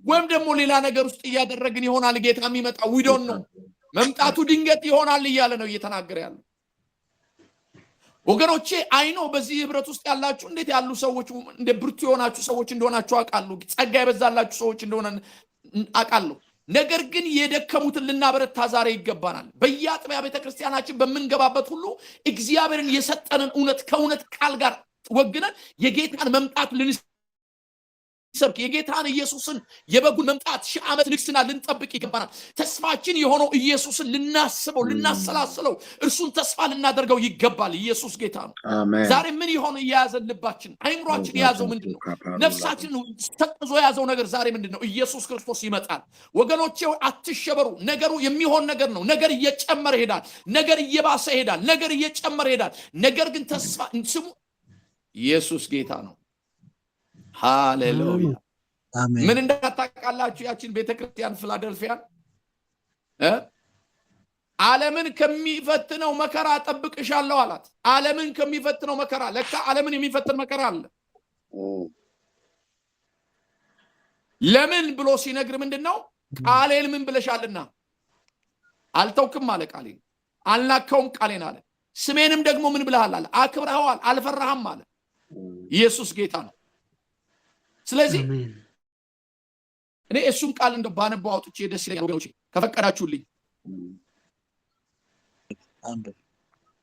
ወይም ደግሞ ሌላ ነገር ውስጥ እያደረግን ይሆናል ጌታ የሚመጣው። ዊዶን ነው መምጣቱ ድንገት ይሆናል እያለ ነው እየተናገረ ያለው። ወገኖቼ አይኖ በዚህ ህብረት ውስጥ ያላችሁ እንዴት ያሉ ሰዎች እንደ ብርቱ የሆናችሁ ሰዎች እንደሆናችሁ አውቃለሁ። ጸጋ የበዛላችሁ ሰዎች እንደሆነ አውቃለሁ። ነገር ግን የደከሙትን ልናበረታ ዛሬ ይገባናል። በየአጥቢያ ቤተክርስቲያናችን በምንገባበት ሁሉ እግዚአብሔርን የሰጠንን እውነት ከእውነት ቃል ጋር ወግነን የጌታን መምጣት ልንሰብክ የጌታን ኢየሱስን የበጉን መምጣት 1000 ዓመት ንግስና ልንጠብቅ ይገባናል። ተስፋችን የሆነው ኢየሱስን ልናስበው ልናሰላስለው እርሱን ተስፋ ልናደርገው ይገባል። ኢየሱስ ጌታ ነው። ዛሬ ምን ይሆን የያዘን ልባችን አይምሯችን የያዘው ምንድነው? ነፍሳችን ተቅዞ የያዘው ነገር ዛሬ ምንድነው? ኢየሱስ ክርስቶስ ይመጣል። ወገኖቼ አትሸበሩ። ነገሩ የሚሆን ነገር ነው። ነገር እየጨመረ ይሄዳል። ነገር እየባሰ ይሄዳል። ነገር እየጨመረ ይሄዳል። ነገር ግን ተስፋ ስሙ ኢየሱስ ጌታ ነው። ሃሌሉያ አሜን። ምን እንዳታውቃላችሁ ያችን ቤተክርስቲያን ፊላደልፊያን ዓለምን ከሚፈትነው መከራ ጠብቅሻለሁ አላት። ዓለምን ከሚፈትነው መከራ። ለካ ዓለምን የሚፈትን መከራ አለ። ለምን ብሎ ሲነግር ምንድነው? ቃሌን ምን ብለሻልና አልተውክም አለ። ቃሌን አልናከውም ቃሌን አለ። ስሜንም ደግሞ ምን ብለሃል አለ። አክብረኸዋል አልፈራህም አለ። ኢየሱስ ጌታ ነው። ስለዚህ እኔ እሱን ቃል እንደው ባነባው አውጥቼ ደስ ይለኛል ወገኖቼ ከፈቀዳችሁልኝ።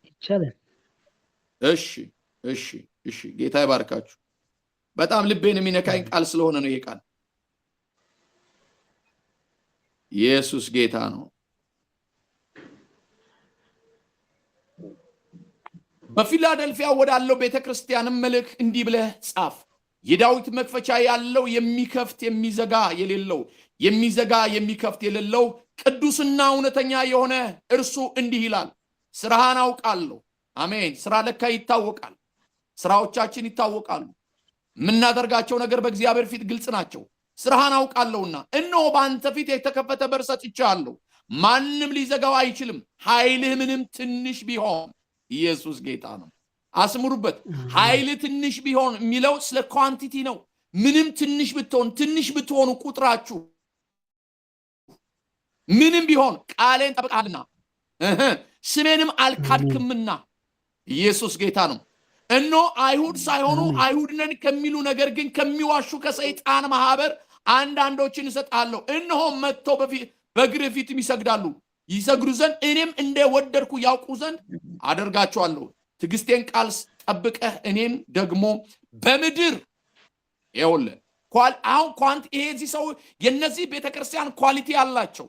ይቻላል። እሺ ጌታ ይባርካችሁ። በጣም ልቤን የሚነካኝ ቃል ስለሆነ ነው ይሄ ቃል። ኢየሱስ ጌታ ነው። በፊላደልፊያ ወዳለው ቤተክርስቲያንም መልእክት እንዲህ ብለህ ጻፍ። የዳዊት መክፈቻ ያለው የሚከፍት የሚዘጋ የሌለው የሚዘጋ የሚከፍት የሌለው ቅዱስና እውነተኛ የሆነ እርሱ እንዲህ ይላል፣ ስራህን አውቃለሁ። አሜን። ስራ ለካ ይታወቃል። ስራዎቻችን ይታወቃሉ። የምናደርጋቸው ነገር በእግዚአብሔር ፊት ግልጽ ናቸው። ስራህን አውቃለሁና እነሆ በአንተ ፊት የተከፈተ በር ሰጥቼሃለሁ፣ ማንም ሊዘጋው አይችልም። ኃይልህ ምንም ትንሽ ቢሆን፣ ኢየሱስ ጌታ ነው። አስምሩበት። ኃይልህ ትንሽ ቢሆን የሚለው ስለ ኳንቲቲ ነው። ምንም ትንሽ ብትሆኑ ቁጥራችሁ ምንም ቢሆን ቃሌን ጠብቃልና ስሜንም አልካድክምና፣ ኢየሱስ ጌታ ነው። እነሆ አይሁድ ሳይሆኑ አይሁድ ነን ከሚሉ ነገር ግን ከሚዋሹ ከሰይጣን ማህበር አንዳንዶችን እሰጣለሁ። እነሆ መጥተው በእግርህ ፊት ይሰግዱ ዘንድ እኔም እንደወደድኩ ያውቁ ዘንድ አደርጋቸዋለሁ። ትዕግስቴን ቃል ጠብቀህ እኔም ደግሞ በምድር ይኸውልህ አሁን ይሄ ሰው የነዚህ ቤተክርስቲያን ኳሊቲ አላቸው።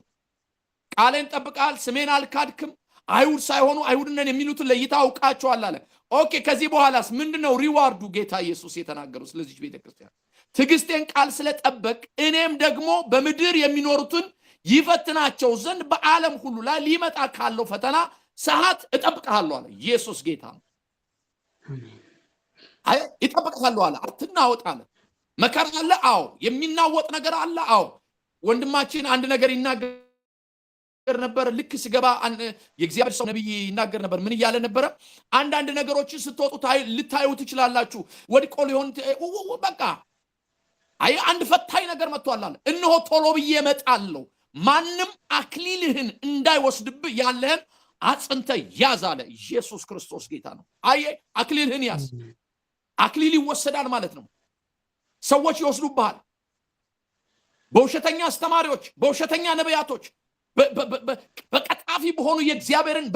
ቃሌን ጠብቃል፣ ስሜን አልካድክም፣ አይሁድ ሳይሆኑ አይሁድ ነን የሚሉትን ለይታ አውቃቸዋል አለ። ኦኬ፣ ከዚህ በኋላስ ምንድነው ሪዋርዱ? ጌታ ኢየሱስ የተናገረው ስለዚህ ቤተክርስቲያን ትዕግስቴን ቃል ስለጠበቅ እኔም ደግሞ በምድር የሚኖሩትን ይፈትናቸው ዘንድ በዓለም ሁሉ ላይ ሊመጣ ካለው ፈተና ሰዓት እጠብቅሃለሁ አለ። ኢየሱስ ጌታ ነው። እጠብቅሃለሁ አለ። አትናወጥ አለ። መከራ አለ። አዎ። የሚናወጥ ነገር አለ። አዎ። ወንድማችን አንድ ነገር ይናገር ነበር። ልክ ሲገባ የእግዚአብሔር ሰው ነብይ ይናገር ነበር። ምን እያለ ነበረ? አንዳንድ ነገሮችን ስትወጡ ልታዩ ትችላላችሁ። ወድቆ ሊሆን በቃ አንድ ፈታኝ ነገር መጥቷል አለ። እነሆ ቶሎ ብዬ እመጣለሁ፣ ማንም አክሊልህን እንዳይወስድብህ ያለህን አጽንተ ያዝ አለ። ኢየሱስ ክርስቶስ ጌታ ነው። አክሊልህን ያዝ። አክሊል ይወሰዳል ማለት ነው። ሰዎች ይወስዱብሃል። በውሸተኛ አስተማሪዎች፣ በውሸተኛ ነቢያቶች፣ በቀጣፊ በሆኑ የእግዚአብሔርን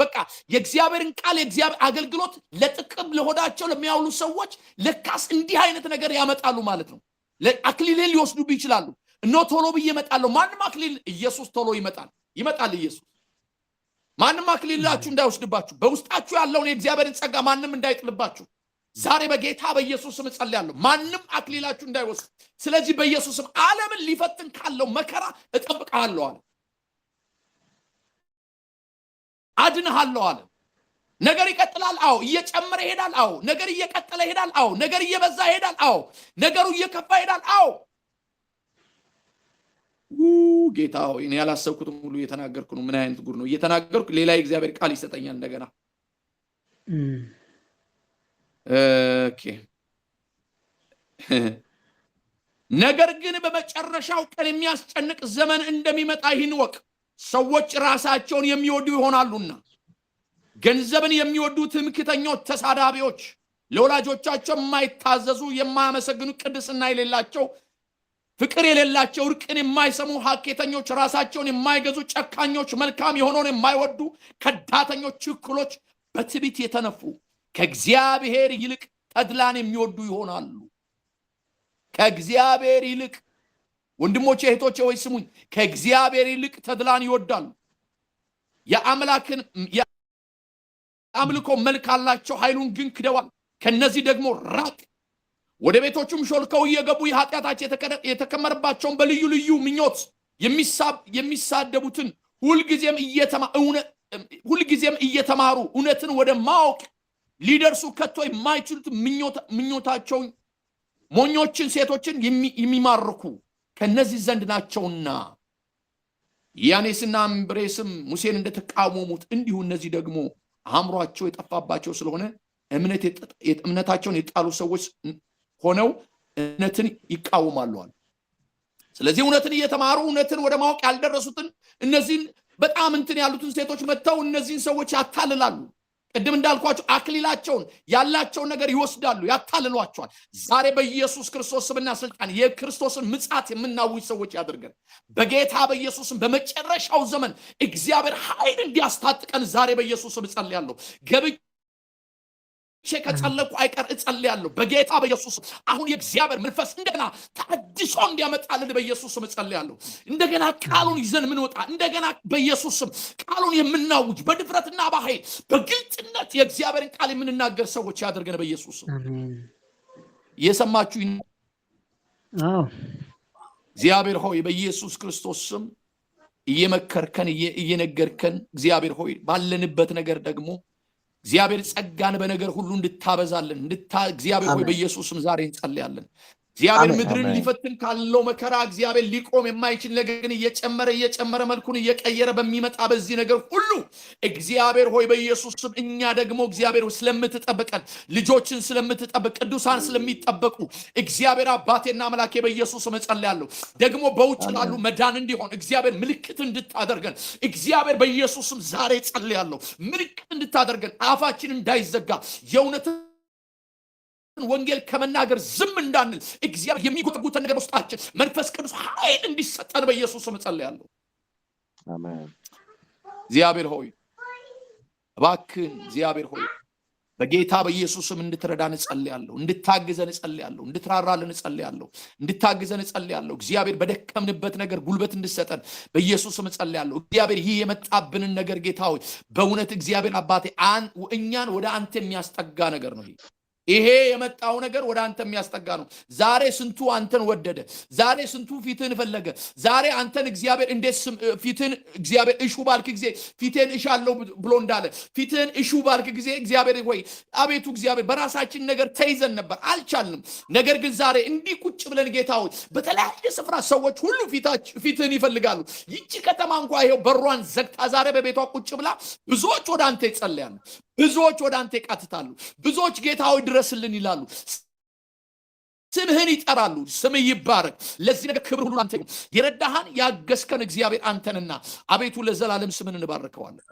ቃል የእግዚአብሔር አገልግሎት ለጥቅም ለሆዳቸው ለሚያውሉ ሰዎች ለካስ እንዲህ አይነት ነገር ያመጣሉ ማለት ነው። አክሊልን ሊወስዱብህ ይችላሉ። እነሆ ቶሎ ብዬ እመጣለሁ። ማንም አክሊል ኢየሱስ ቶሎ ይመጣል ኢየሱስ። ማንም አክሊላችሁ እንዳይወስድባችሁ፣ በውስጣችሁ ያለውን የእግዚአብሔርን ጸጋ ማንም እንዳይጥልባችሁ ዛሬ በጌታ በኢየሱስ ስም እጸልያለሁ። ማንም አክሊላችሁ እንዳይወስድ። ስለዚህ በኢየሱስ ስም ዓለምን ሊፈትን ካለው መከራ እጠብቅሃለሁ አለ። አድንሃለሁ አለ። ነገር ይቀጥላል። አዎ። እየጨመረ ይሄዳል። አዎ። ነገር እየቀጠለ ይሄዳል። አዎ። ነገር እየበዛ ይሄዳል። አዎ። ነገሩ እየከፋ ይሄዳል። አዎ። ጌታ ሆይ እኔ ያላሰብኩትም ሁሉ እየተናገርኩ ነው። ምን አይነት ጉድ ነው እየተናገርኩ? ሌላ የእግዚአብሔር ቃል ይሰጠኛል እንደገና። ኦኬ። ነገር ግን በመጨረሻው ቀን የሚያስጨንቅ ዘመን እንደሚመጣ ይህን ወቅ። ሰዎች ራሳቸውን የሚወዱ ይሆናሉና፣ ገንዘብን የሚወዱ ትምክህተኞች፣ ተሳዳቢዎች፣ ለወላጆቻቸው የማይታዘዙ፣ የማያመሰግኑ፣ ቅድስና የሌላቸው፣ ፍቅር የሌላቸው፣ እርቅን የማይሰሙ፣ ሐኬተኞች፣ ራሳቸውን የማይገዙ፣ ጨካኞች፣ መልካም የሆነውን የማይወዱ፣ ከዳተኞች፣ ችኩሎች፣ በትዕቢት የተነፉ፣ ከእግዚአብሔር ይልቅ ተድላን የሚወዱ ይሆናሉ። ከእግዚአብሔር ይልቅ ወንድሞቼ እህቶቼ ወይ ስሙኝ፣ ከእግዚአብሔር ይልቅ ተድላን ይወዳሉ። የአምልኮ መልክ አላቸው፣ ኃይሉን ግን ክደዋል። ከነዚህ ደግሞ ራቅ። ወደ ቤቶቹም ሾልከው እየገቡ የኃጢአታቸው የተከመረባቸውን በልዩ ልዩ ምኞት የሚሳደቡትን ሁልጊዜም እየተማሩ እውነትን ወደ ማወቅ ሊደርሱ ከቶ የማይችሉት ምኞታቸውን ሞኞችን ሴቶችን የሚማርኩ ከነዚህ ዘንድ ናቸውና፣ ያኔስና አምብሬስም ሙሴን እንደተቃወሙት እንዲሁ እነዚህ ደግሞ አእምሯቸው የጠፋባቸው ስለሆነ እምነታቸውን የጣሉ ሰዎች ሆነው እውነትን ይቃወማሉ። ስለዚህ እውነትን እየተማሩ እውነትን ወደ ማወቅ ያልደረሱትን እነዚህን በጣም ያሉትን ሴቶች መጥተው እነዚህን ሰዎች ያታልላሉ። ቅድም እንዳልኳቸው አክሊላቸውን ያላቸውን ነገር ይወስዳሉ፣ ያታልሏቸዋል። ዛሬ በኢየሱስ ክርስቶስ ስምና ስልጣን የክርስቶስን ምጽአት የምናውጅ ሰዎች ያድርገን በጌታ በኢየሱስም። በመጨረሻው ዘመን እግዚአብሔር ኃይል እንዲያስታጥቀን ዛሬ በኢየሱስ ስም እጸልያለሁ። ከጸለቁ አይቀር እጸልያለሁ በጌታ በኢየሱስ። አሁን የእግዚአብሔር መንፈስ እንደገና ታድሶ እንዲያመጣልን በኢየሱስ ስም እጸልያለሁ። እንደገና ቃሉን ይዘን ምንወጣ እንደገና በኢየሱስ ስም ቃሉን የምናውጅ በድፍረትና በኃይል በግልጽነት የእግዚአብሔርን ቃል የምንናገር ሰዎች ያድርገን በኢየሱስ ስም። የሰማችሁ እግዚአብሔር ሆይ በኢየሱስ ክርስቶስ ስም እየመከርከን እየነገርከን እግዚአብሔር ሆይ ባለንበት ነገር ደግሞ እግዚአብሔር ጸጋን በነገር ሁሉ እንድታበዛልን እግዚአብሔር ሆይ በኢየሱስ ስም ዛሬ እንጸልያለን። እግዚአብሔር ምድርን ሊፈትን ካለው መከራ እግዚአብሔር ሊቆም የማይችል ነገር ግን እየጨመረ መልኩን እየቀየረ በሚመጣ በዚህ ነገር ሁሉ እግዚአብሔር ሆይ በኢየሱስ ስም እኛ ደግሞ እግዚአብሔር ስለምትጠብቀን ልጆችን ስለምትጠብቅ ቅዱሳን ስለሚጠበቁ እግዚአብሔር አባቴና አምላኬ በኢየሱስ ስም እጸልያለሁ። ደግሞ በውጭ ላሉ መዳን እንዲሆን እግዚአብሔር ምልክት እንድታደርገን እግዚአብሔር በኢየሱስ ስም ዛሬ እጸልያለሁ። ምልክት እንድታደርገን አፋችን እንዳይዘጋ የእውነት ወንጌል ከመናገር ዝም እንዳንል እግዚአብሔር የሚጎተጉተን ነገር ውስጣችን መንፈስ ቅዱስ ኃይል እንዲሰጠን በኢየሱስ ስም እጸልያለሁ። አሜን። እግዚአብሔር ሆይ እባክህ እግዚአብሔር ሆይ በጌታ በኢየሱስ ስም እንድትረዳን እጸልያለሁ። እንድታግዘን እጸልያለሁ። እንድትራራልን እጸልያለሁ። እንድታግዘን እጸልያለሁ። እግዚአብሔር በደከምንበት ነገር ጉልበት እንድሰጠን በኢየሱስ ስም እጸልያለሁ። እግዚአብሔር ይህ የመጣብንን ነገር ጌታ ሆይ በእውነት እግዚአብሔር አባቴ እኛን ወደ አንተ የሚያስጠጋ ነገር ነው። ይሄ የመጣው ነገር ወደ አንተ የሚያስጠጋ ነው። ዛሬ ስንቱ አንተን ወደደ። ዛሬ ስንቱ ፊትህን ፈለገ። ዛሬ አንተን እግዚአብሔር እንዴት ፊትህን እግዚአብሔር እሹ ባልክ ጊዜ ፊትህን እሻለሁ ብሎ እንዳለ ፊትህን እሹ ባልክ ጊዜ እግዚአብሔር ሆይ አቤቱ እግዚአብሔር በራሳችን ነገር ተይዘን ነበር፣ አልቻልንም። ነገር ግን ዛሬ እንዲህ ቁጭ ብለን ጌታ ሆይ በተለያየ ስፍራ ሰዎች ሁሉ ፊትህን ይፈልጋሉ። ይቺ ከተማ እንኳን ይሄው በሯን ዘግታ ዛሬ በቤቷ ቁጭ ብላ ብዙዎች ወደ አንተ ይጸልያሉ። ብዙዎች ወደ አንተ ይቃትታሉ። ብዙዎች ጌታ ሆይ ድረስልን ይላሉ። ስምህን ይጠራሉ። ስምህ ይባረክ። ለዚህ ነገር ክብር ሁሉ አንተ ይሁን። የረዳሃን ያገዝከን እግዚአብሔር አንተንና አቤቱ ለዘላለም ስምህን እንባርከዋለን።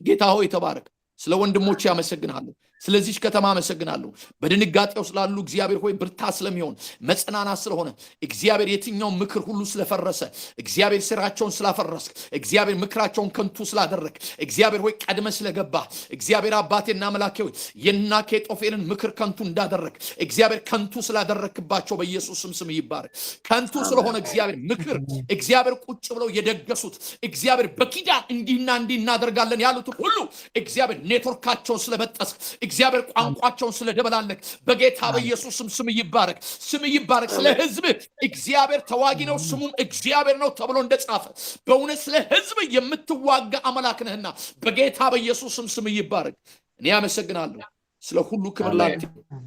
ጌታ ሆይ ተባረክ። ስለ ወንድሞች ያመሰግናለሁ። ስለዚህ ከተማ አመሰግናለሁ። በድንጋጤው ስላሉ እግዚአብሔር ሆይ ብርታት ስለሚሆን መጽናናት ስለሆነ እግዚአብሔር የትኛው ምክር ሁሉ ስለፈረሰ እግዚአብሔር ስራቸውን ስላፈረስክ እግዚአብሔር ምክራቸውን ከንቱ ስላደረክ እግዚአብሔር ሆይ ቀድመ ስለገባ እግዚአብሔር አባቴና አምላኬ ሆይ የናኬጦፌልን ምክር ከንቱ እንዳደረክ እግዚአብሔር ከንቱ ስላደረክባቸው በኢየሱስ ስም ይባረክ። ከንቱ ስለሆነ እግዚአብሔር ምክር እግዚአብሔር ቁጭ ብለው የደገሱት እግዚአብሔር በኪዳን እንዲህና እንዲህ እናደርጋለን ያሉት ሁሉ እግዚአብሔር ኔትወርካቸውን ስለበጠስክ እግዚአብሔር ቋንቋቸውን ስለደበላለክ በጌታ በኢየሱስ ስም ይባረክ። ስም ይባረክ። ስለ ህዝብ እግዚአብሔር ተዋጊ ነው፣ ስሙም እግዚአብሔር ነው ተብሎ እንደጻፈ በእውነት ስለ ህዝብ የምትዋጋ አምላክ ነህና በጌታ በኢየሱስ ስም ይባረክ። እኔ አመሰግናለሁ። ስለ ሁሉ ክብር ላንተ።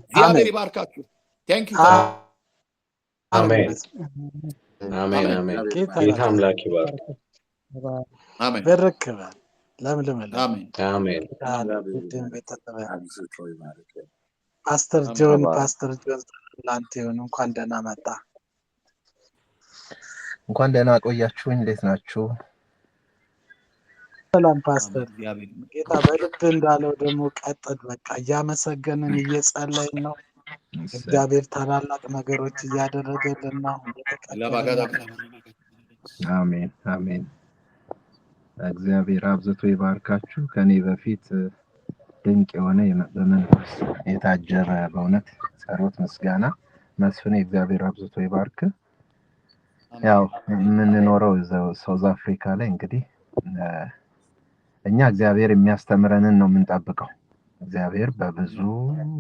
እግዚአብሔር ይባርካችሁ። ታንክ ዩ። አሜን አሜን አሜን። ጌታ አምላክ ይባርክ። አሜን። በረከባል ለምለም አሜን አሜን። ፓስተር ጆን ላንተ ይሁን። እንኳን ደህና መጣ። እንኳን ደህና ቆያችሁኝ። እንዴት ናችሁ? ሰላም ፓስተር። ጌታ በልብ እንዳለው ደግሞ ቀጥል። በቃ እያመሰገንን እየጸለይን ነው። እግዚአብሔር ታላላቅ ነገሮች እያደረገልን ነው። አሜን አሜን። እግዚአብሔር አብዝቶ ይባርካችሁ። ከኔ በፊት ድንቅ የሆነ በመንፈስ የታጀበ በእውነት ጸሎት ምስጋና መስፍን እግዚአብሔር አብዝቶ ይባርክ። ያው የምንኖረው ሳውዝ አፍሪካ ላይ እንግዲህ እኛ እግዚአብሔር የሚያስተምረንን ነው የምንጠብቀው። እግዚአብሔር በብዙ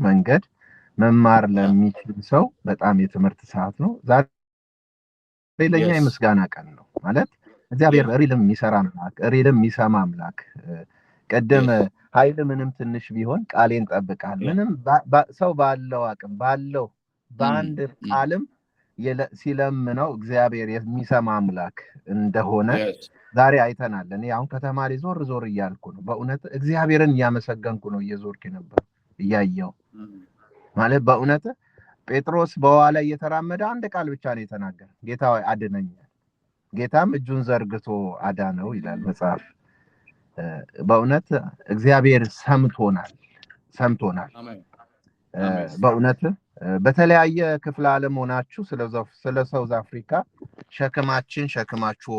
መንገድ መማር ለሚችል ሰው በጣም የትምህርት ሰዓት ነው። ዛሬ ለኛ የምስጋና ቀን ነው ማለት እግዚአብሔር ሪልም የሚሰራ አምላክ ሪልም የሚሰማ አምላክ ቀደም ኃይል ምንም ትንሽ ቢሆን ቃሌን ጠብቃል። ምንም ሰው ባለው አቅም ባለው በአንድ ቃልም ሲለምነው እግዚአብሔር የሚሰማ አምላክ እንደሆነ ዛሬ አይተናል። እኔ አሁን ከተማ ላይ ዞር እያልኩ ነው። በእውነት እግዚአብሔርን እያመሰገንኩ ነው። እየዞርኩ ነበር እያየው ማለት በእውነት ጴጥሮስ በውሃ ላይ እየተራመደ አንድ ቃል ብቻ ነው የተናገረ፣ ጌታ ሆይ አድነኝ። ጌታም እጁን ዘርግቶ አዳነው ይላል መጽሐፍ። በእውነት እግዚአብሔር ሰምቶናል። በእውነት በተለያየ ክፍለ ዓለም ሆናችሁ ስለ ሳውዝ አፍሪካ ሸክማችሁ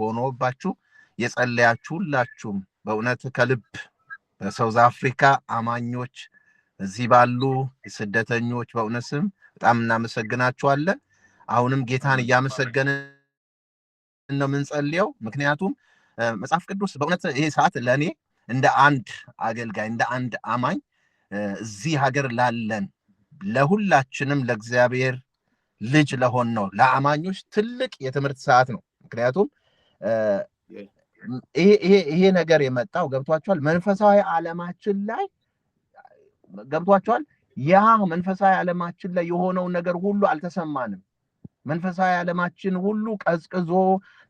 ሆኖባችሁ የጸለያችሁ ሁላችሁም በእውነት ከልብ በሳውዝ አፍሪካ አማኞች እዚህ ባሉ ስደተኞች በእውነት ስም በጣም እናመሰግናችኋለን። አሁንም ጌታን እያመሰገንን ነው የምንጸልየው። ምክንያቱም መጽሐፍ ቅዱስ በእውነት ይሄ ሰዓት ለኔ እንደ አንድ አገልጋይ እንደ አንድ አማኝ እዚህ ሀገር ላለን ለሁላችንም ለእግዚአብሔር ልጅ ለሆን ነው ለአማኞች ትልቅ የትምህርት ሰዓት ነው። ምክንያቱም ይሄ ነገር የመጣው ገብቷቸዋል መንፈሳዊ ዓለማችን ላይ ገብቷቸዋል። ያ መንፈሳዊ ዓለማችን ላይ የሆነው ነገር ሁሉ አልተሰማንም። መንፈሳዊ ዓለማችን ሁሉ ቀዝቅዞ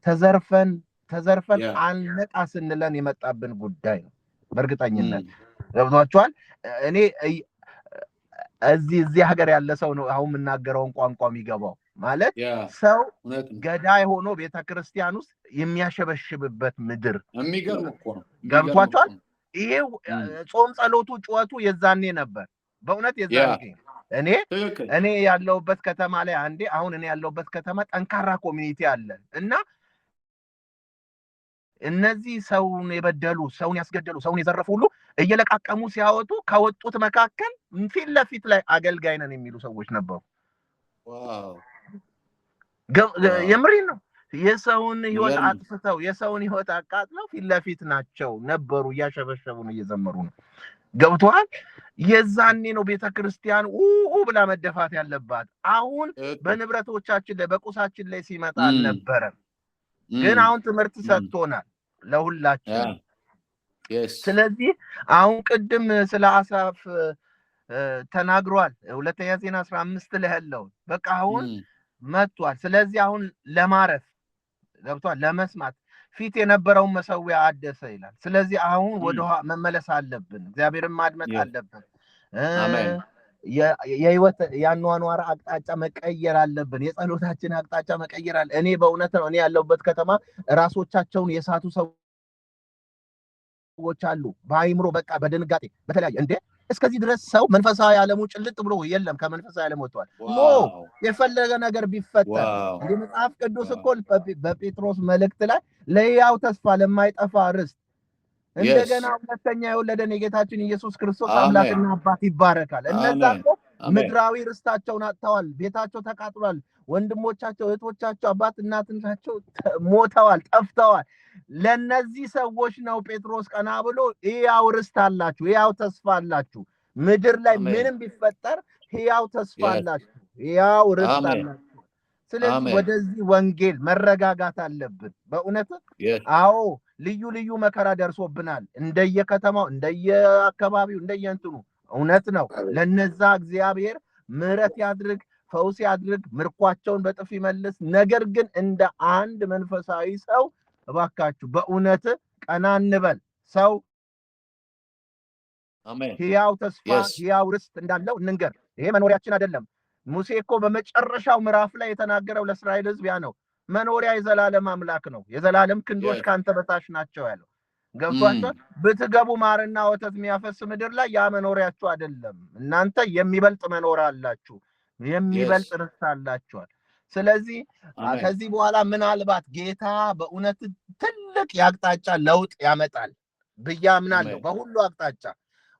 ተዘርፈን አልነቃ ስንለን የመጣብን ጉዳይ ነው። በእርግጠኝነት ገብቷቸዋል። እኔ እዚህ ሀገር ያለ ሰው ነው አሁን የምናገረውን ቋንቋ የሚገባው ማለት ሰው ገዳይ ሆኖ ቤተክርስቲያን ውስጥ የሚያሸበሽብበት ምድር የሚገርም እኮ ነው። ገብቷቸዋል። ይሄ ጾም ጸሎቱ ጩኸቱ የዛኔ ነበር። በእውነት የዛኔ እኔ ያለውበት ከተማ ላይ አሁን እኔ ያለውበት ከተማ ጠንካራ ኮሚኒቲ አለ እና እነዚህ ሰውን የበደሉ ሰውን ያስገደሉ ሰውን የዘረፉ ሁሉ እየለቃቀሙ ሲያወጡ ከወጡት መካከል ፊት ለፊት ላይ አገልጋይ ነን የሚሉ ሰዎች ነበሩ። ዋው የምሪን ነው። የሰውን ህይወት አጥፍተው የሰውን ህይወት አቃጥለው ፊት ለፊት ናቸው ነበሩ። እያሸበሸቡ ነው፣ እየዘመሩ ነው። ገብቷል። የዛኔ ነው ቤተክርስቲያን ብላ መደፋት ያለባት። አሁን በንብረቶቻችን ላይ በቁሳችን ላይ ሲመጣ አልነበረም። ግን አሁን ትምህርት ሰጥቶናል ለሁላችን። ስለዚህ አሁን ቅድም ስለ አሳፍ ተናግሯል። ሁለተኛ ዜና 15 ላይ ያለው በቃ አሁን መጥቷል። ስለዚህ አሁን ለማረፍ ገብቷል፣ ለመስማት ፊት የነበረውን መሰዊያ አደሰ ይላል። ስለዚህ አሁን ወደ መመለስ አለብን፣ እግዚአብሔርን ማድመጥ አለብን። የህይወት ያኗኗር አቅጣጫ መቀየር አለብን። የጸሎታችን አቅጣጫ መቀየር አለ። እኔ በእውነት ነው እኔ ያለውበት ከተማ ራሶቻቸውን የሳቱ ሰዎች አሉ። በአይምሮ በቃ በድንጋጤ በተለያየ እንዴ እስከዚህ ድረስ ሰው መንፈሳዊ ዓለሙ ጭልጥ ብሎ የለም ከመንፈሳዊ ዓለም ወጥቷል። ኖ የፈለገ ነገር ቢፈጠር እንደ መጽሐፍ ቅዱስ እኮ በጴጥሮስ መልእክት ላይ ለሕያው ተስፋ ለማይጠፋ ርስት እንደገና ሁለተኛ የወለደን የጌታችን ኢየሱስ ክርስቶስ አምላክና አባት ይባረካል። እነዛ እኮ ምድራዊ ርስታቸውን አጥተዋል። ቤታቸው ተቃጥሏል። ወንድሞቻቸው፣ እህቶቻቸው፣ አባት እናቶቻቸው ሞተዋል፣ ጠፍተዋል። ለነዚህ ሰዎች ነው ጴጥሮስ ቀና ብሎ ሕያው ርስት አላችሁ፣ ሕያው ተስፋ አላችሁ፣ ምድር ላይ ምንም ቢፈጠር ሕያው ተስፋ አላችሁ፣ ሕያው ርስት አላችሁ። ስለዚህ ወደዚህ ወንጌል መረጋጋት አለብን። በእውነት አዎ ልዩ ልዩ መከራ ደርሶብናል፣ እንደየከተማው እንደየአካባቢው እንደየእንትኑ። እውነት ነው። ለነዛ እግዚአብሔር ምሕረት ያድርግ፣ ፈውስ ያድርግ፣ ምርኳቸውን በጥፍ ይመልስ። ነገር ግን እንደ አንድ መንፈሳዊ ሰው እባካችሁ በእውነት ቀና እንበል። ሰው ሕያው ተስፋ ሕያው ርስት እንዳለው እንንገር። ይሄ መኖሪያችን አይደለም። ሙሴ እኮ በመጨረሻው ምዕራፍ ላይ የተናገረው ለእስራኤል ሕዝብ ያ ነው። መኖሪያ የዘላለም አምላክ ነው፣ የዘላለም ክንዶች ካንተ በታች ናቸው ያለው። ገብቷችኋል? ብትገቡ ማርና ወተት የሚያፈስ ምድር ላይ ያ መኖሪያችሁ አይደለም። እናንተ የሚበልጥ መኖር አላችሁ፣ የሚበልጥ ርስት አላችኋል። ስለዚህ ከዚህ በኋላ ምናልባት ጌታ በእውነት ትልቅ የአቅጣጫ ለውጥ ያመጣል ብዬ አምናለሁ። በሁሉ አቅጣጫ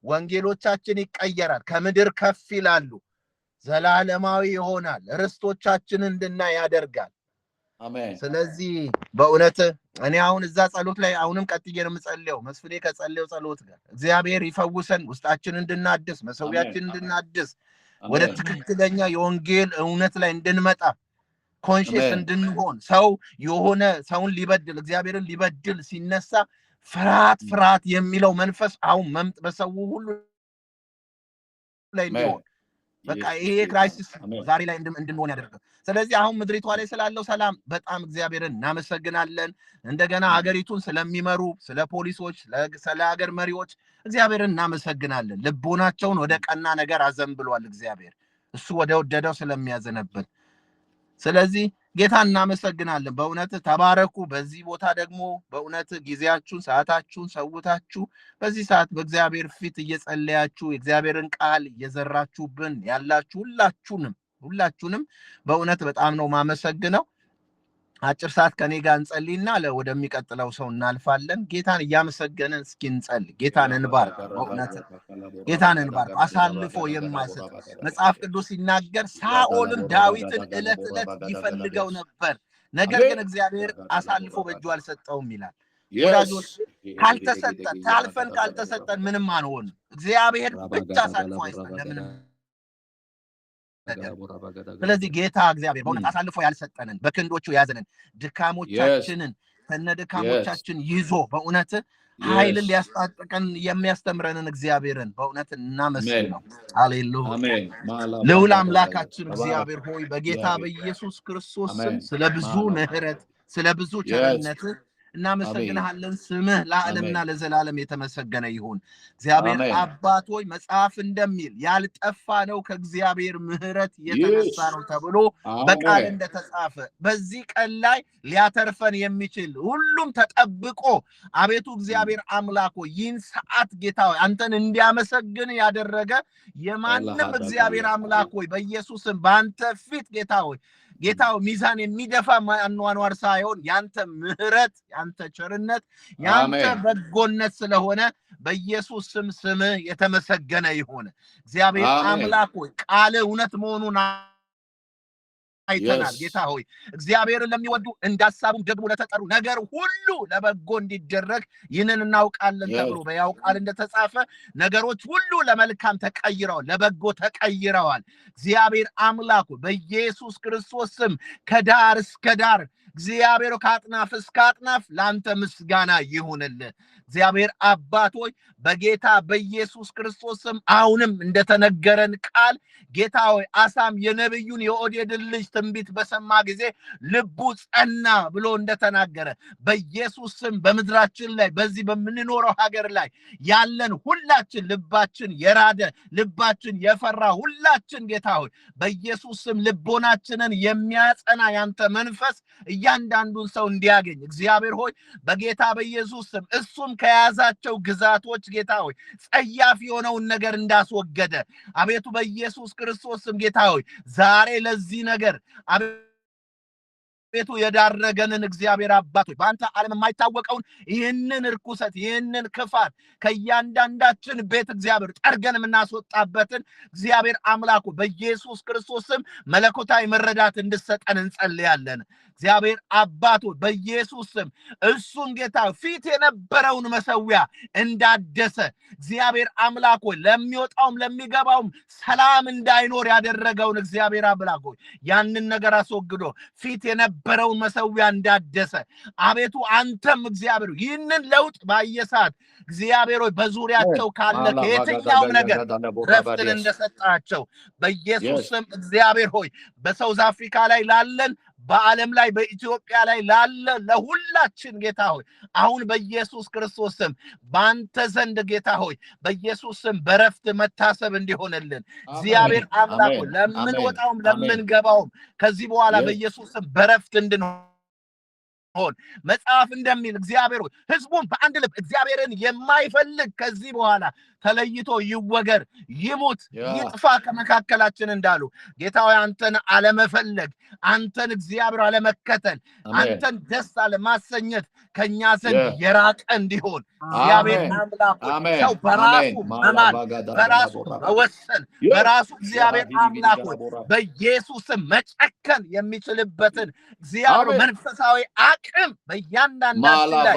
ወንጌሎቻችን ይቀየራል፣ ከምድር ከፍ ይላሉ፣ ዘላለማዊ ይሆናል፣ ርስቶቻችንን እንድናይ ያደርጋል። ስለዚህ በእውነት እኔ አሁን እዛ ጸሎት ላይ አሁንም ቀጥዬ ነው የምጸልየው። መስፍኔ ከጸለየው ጸሎት ጋር እግዚአብሔር ይፈውሰን፣ ውስጣችንን እንድናድስ፣ መሰዊያችንን እንድናድስ፣ ወደ ትክክለኛ የወንጌል እውነት ላይ እንድንመጣ፣ ኮንሽስ እንድንሆን። ሰው የሆነ ሰውን ሊበድል እግዚአብሔርን ሊበድል ሲነሳ ፍርሃት የሚለው መንፈስ አሁን በሰው ሁሉ ላይ እንዲሆን በቃ ይሄ ክራይሲስ ዛሬ ላይ እንድንሆን ያደርጋል። ስለዚህ አሁን ምድሪቷ ላይ ስላለው ሰላም በጣም እግዚአብሔርን እናመሰግናለን። እንደገና ሀገሪቱን ስለሚመሩ ስለ ፖሊሶች፣ ስለ ሀገር መሪዎች እግዚአብሔርን እናመሰግናለን። ልቦናቸውን ወደ ቀና ነገር አዘንብሏል እግዚአብሔር፣ እሱ ወደ ወደደው ስለሚያዘነብል። ስለዚህ ጌታ እናመሰግናለን። በእውነት ተባረኩ። በዚህ ቦታ ደግሞ በእውነት ጊዜያችሁን ሰዓታችሁን ሰውታችሁ በዚህ ሰዓት በእግዚአብሔር ፊት እየጸለያችሁ የእግዚአብሔርን ቃል እየዘራችሁብን ያላችሁ ሁላችሁንም በእውነት በጣም ነው ማመሰግነው። አጭር ሰዓት ከኔ ጋር እንጸልይና ወደሚቀጥለው ሰው እናልፋለን። ጌታን እያመሰገንን እስኪ እንጸልይ። ጌታን እንባርክ። በእውነት ጌታን እንባርክ። አሳልፎ የማይሰጥ መጽሐፍ ቅዱስ ሲናገር ሳኦልም ዳዊትን ዕለት ይፈልገው ነበር፣ ነገር ግን እግዚአብሔር አሳልፎ በእጁ አልሰጠውም ይላል። ወዳጆች ታልፈን ካልተሰጠን ምንም አንሆንም። እግዚአብሔር ብቻ አሳልፎ አይሰጠን ለምንም ስለዚህ ጌታ እግዚአብሔር በእውነት አሳልፎ ያልሰጠንን በክንዶቹ ያዘንን ድካሞቻችንን ከነድካሞቻችን ይዞ በእውነት ኃይልን ሊያስታጥቀን የሚያስተምረንን እግዚአብሔርን በእውነት እናመስግነው። ሃሌሉያ። ልዑል አምላካችን እግዚአብሔር ሆይ በጌታ በኢየሱስ ክርስቶስ ስም ስለ ብዙ ምሕረት ስለ ብዙ ቸርነት እናመሰግንሃለን። ስምህ ለዓለምና ለዘላለም የተመሰገነ ይሁን። እግዚአብሔር አባት ሆይ መጽሐፍ እንደሚል ያልጠፋ ነው ከእግዚአብሔር ምሕረት የተነሳ ነው ተብሎ በቃል እንደተጻፈ በዚህ ቀን ላይ ሊያተርፈን የሚችል ሁሉም ተጠብቆ አቤቱ እግዚአብሔር አምላክ ሆይ ይህን ሰዓት ጌታ ሆይ አንተን እንዲያመሰግን ያደረገ የማንም እግዚአብሔር አምላክ ሆይ በኢየሱስም በአንተ ፊት ጌታው ሚዛን የሚደፋ አኗኗር ሳይሆን ያንተ ምሕረት ያንተ ቸርነት ያንተ በጎነት ስለሆነ በኢየሱስ ስም የተመሰገነ ይሁን። እግዚአብሔር አምላክ ሆይ ቃል እውነት መሆኑን አይተናል። ጌታ ሆይ እግዚአብሔርን ለሚወዱ እንዳሳቡም ደግሞ ለተጠሩ ነገር ሁሉ ለበጎ እንዲደረግ ይህንን እናውቃለን ተብሎ በያው ቃል እንደተጻፈ ነገሮች ሁሉ ለመልካም ተቀይረዋል፣ ለበጎ ተቀይረዋል። እግዚአብሔር አምላክ በኢየሱስ ክርስቶስ ስም ከዳር እስከ ዳር እግዚአብሔር ከአጥናፍ እስከ አጥናፍ ላንተ ምስጋና ይሁንልህ። እግዚአብሔር አባት ሆይ በጌታ በኢየሱስ ክርስቶስ ስም አሁንም እንደተነገረን ቃል ጌታ ሆይ አሳም የነብዩን የኦዴድን ልጅ ትንቢት በሰማ ጊዜ ልቡ ጸና ብሎ እንደተናገረ በኢየሱስ ስም በምድራችን ላይ በዚህ በምንኖረው ሀገር ላይ ያለን ሁላችን ልባችን የራደ ልባችን የፈራ ሁላችን ጌታ ሆይ በኢየሱስ ስም ልቦናችንን የሚያጸና ያንተ መንፈስ እያንዳንዱን ሰው እንዲያገኝ እግዚአብሔር ሆይ በጌታ በኢየሱስ ስም እሱም ከያዛቸው ግዛቶች ጌታ ሆይ ጸያፍ የሆነውን ነገር እንዳስወገደ አቤቱ በኢየሱስ ክርስቶስ ስም ጌታ ሆይ ዛሬ ለዚህ ነገር ቤቱ የዳረገንን እግዚአብሔር አባት ሆይ በአንተ ዓለም የማይታወቀውን ይህንን ርኩሰት ይህንን ክፋት ከእያንዳንዳችን ቤት እግዚአብሔር ጠርገን የምናስወጣበትን እግዚአብሔር አምላኩ በኢየሱስ ክርስቶስ ስም መለኮታዊ መረዳት እንድሰጠን እንጸልያለን። እግዚአብሔር አባት ሆይ በኢየሱስ ስም እሱን ጌታ ፊት የነበረውን መሰዊያ እንዳደሰ እግዚአብሔር አምላክ ሆይ ለሚወጣውም ለሚገባውም ሰላም እንዳይኖር ያደረገውን እግዚአብሔር አምላክ ሆይ ያንን ነገር አስወግዶ ፊት የነበረውን መሰዊያ እንዳደሰ አቤቱ አንተም እግዚአብሔር ይህንን ለውጥ ባየሳት እግዚአብሔር ሆይ በዙሪያቸው ካለ ከየትኛውም ነገር ረፍትን እንደሰጣቸው በኢየሱስ ስም እግዚአብሔር ሆይ በሳውዝ አፍሪካ ላይ ላለን በዓለም ላይ በኢትዮጵያ ላይ ላለ ለሁላችን ጌታ ሆይ አሁን በኢየሱስ ክርስቶስ ስም ባንተ ዘንድ ጌታ ሆይ በኢየሱስ ስም በረፍት መታሰብ እንዲሆንልን እግዚአብሔር አምላክ ለምንወጣውም ለምንገባውም ከዚህ በኋላ በኢየሱስ ስም በረፍት እንድንሆን መጽሐፍ እንደሚል እግዚአብሔር ሆይ ሕዝቡን በአንድ ልብ እግዚአብሔርን የማይፈልግ ከዚህ በኋላ ተለይቶ ይወገር ይሙት ይጥፋ ከመካከላችን እንዳሉ ጌታ ሆይ አንተን አለመፈለግ አንተን እግዚአብሔር አለመከተል አንተን ደስ አለማሰኘት ከኛ ዘንድ የራቀ እንዲሆን እግዚአብሔር አምላክ ሰው በራሱ መማል በራሱ መወሰን በራሱ እግዚአብሔር አምላክ በኢየሱስ መጨከን የሚችልበትን እግዚአብሔር መንፈሳዊ አቅም በእያንዳንዳችን ላይ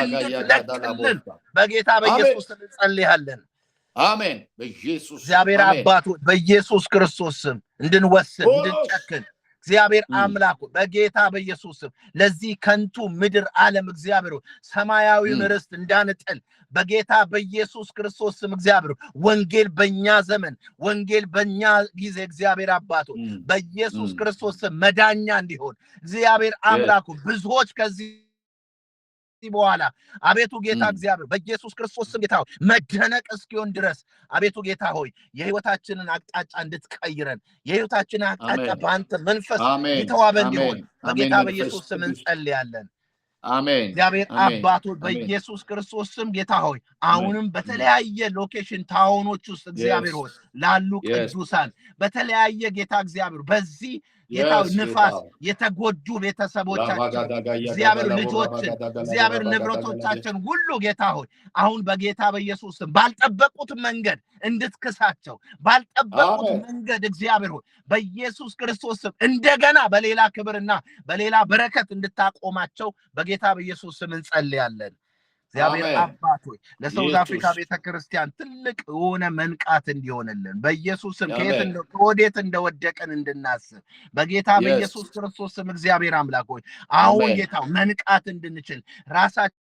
እንድትለቅልን በጌታ በኢየሱስ ስም እንጸልያለን። አሜን። በኢየሱስ እግዚአብሔር አባት በኢየሱስ ክርስቶስ ስም እንድንወስን እንድንጨክን እግዚአብሔር አምላክ በጌታ በኢየሱስ ስም ለዚህ ከንቱ ምድር ዓለም እግዚአብሔር ሰማያዊ ርስት እንዳንጥል በጌታ በኢየሱስ ክርስቶስ ስም እግዚአብሔር ወንጌል በእኛ ዘመን ወንጌል በእኛ ጊዜ እግዚአብሔር አባት በኢየሱስ ክርስቶስ ስም መዳኛ እንዲሆን እግዚአብሔር አምላክ ብዙዎች ከዚህ በኋላ አቤቱ ጌታ እግዚአብሔር በኢየሱስ ክርስቶስ ስም ጌታ ሆይ መደነቅ እስኪሆን ድረስ አቤቱ ጌታ ሆይ የህይወታችንን አቅጣጫ እንድትቀይረን የህይወታችንን አቅጣጫ በአንተ መንፈስ የተዋበ እንዲሆን በጌታ በኢየሱስ ስም እንጸልያለን። አሜን። እግዚአብሔር አባቱ በኢየሱስ ክርስቶስ ስም ጌታ ሆይ አሁንም በተለያየ ሎኬሽን ታውኖች ውስጥ እግዚአብሔር ሆይ ላሉ ቅዱሳን በተለያየ ጌታ እግዚአብሔር በዚህ ጌታ ንፋስ የተጎዱ ቤተሰቦቻችን እግዚአብሔር ልጆችን እግዚአብሔር ንብረቶቻችን ሁሉ ጌታ ሆይ አሁን በጌታ በኢየሱስ ስም ባልጠበቁት መንገድ እንድትክሳቸው ባልጠበቁት መንገድ እግዚአብሔር ሆይ በኢየሱስ ክርስቶስ ስም እንደገና በሌላ ክብርና በሌላ በረከት እንድታቆማቸው በጌታ በኢየሱስ ስም እንጸልያለን። እግዚአብሔር አባት ሆይ ለሳውዝ አፍሪካ ቤተክርስቲያን ትልቅ የሆነ መንቃት እንዲሆንልን በኢየሱስ ስም ከወዴት እንደወደቀን እንድናስብ በጌታ በኢየሱስ ክርስቶስ ስም እግዚአብሔር አምላክ ሆይ አሁን ጌታ መንቃት እንድንችል ራሳችንን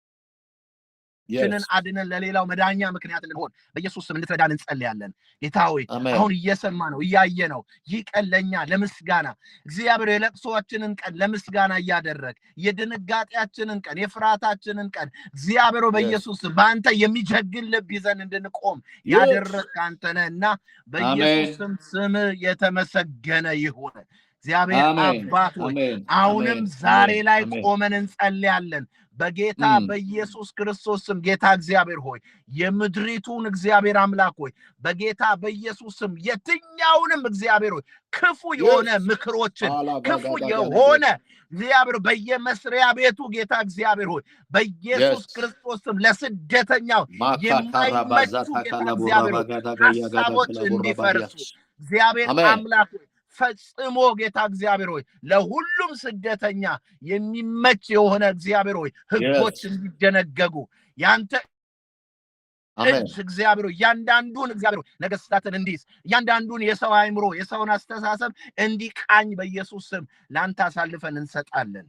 አድነን ለሌላው መዳኛ ምክንያት እንሆን በኢየሱስ ስም እንድትረዳን እንጸልያለን። ጌታ ሆይ አሁን እየሰማ ነው እያየ ነው ይህ ቀን ለኛ ለምስጋና እግዚአብሔር የለቅሶአችንን ቀን ለምስጋና እያደረግ የድንጋጤያችንን ቀን የፍርሃታችንን ቀን እግዚአብሔር በኢየሱስ በአንተ የሚጀግን ልብ ይዘን እንድንቆም ያደረግክ አንተ ነህና በኢየሱስ ስም የተመሰገነ ይሁን። እግዚአብሔር አባት ሆይ አሁንም ዛሬ ላይ ቆመን እንጸልያለን በጌታ በኢየሱስ ክርስቶስ ስም። ጌታ እግዚአብሔር ሆይ የምድሪቱን እግዚአብሔር አምላክ ሆይ በጌታ በኢየሱስ ስም የትኛውንም እግዚአብሔር ሆይ ክፉ የሆነ ምክሮችን ክፉ የሆነ እግዚአብሔር በየመስሪያ ቤቱ ጌታ እግዚአብሔር ሆይ በኢየሱስ ክርስቶስ ስም ለስደተኛው የማይመቹ ጌታ እግዚአብሔር ሐሳቦች እንዲፈርሱ እግዚአብሔር አምላክ ሆይ ፈጽሞ ጌታ እግዚአብሔር ሆይ ለሁሉም ስደተኛ የሚመች የሆነ እግዚአብሔር ሆይ ህጎች እንዲደነገጉ ያንተ እጅ እግዚአብሔር ሆይ ያንዳንዱን እግዚአብሔር ሆይ ነገስታትን እንዲይዝ ያንዳንዱን የሰው አእምሮ የሰውን አስተሳሰብ እንዲቃኝ በኢየሱስ ስም ላንተ አሳልፈን እንሰጣለን።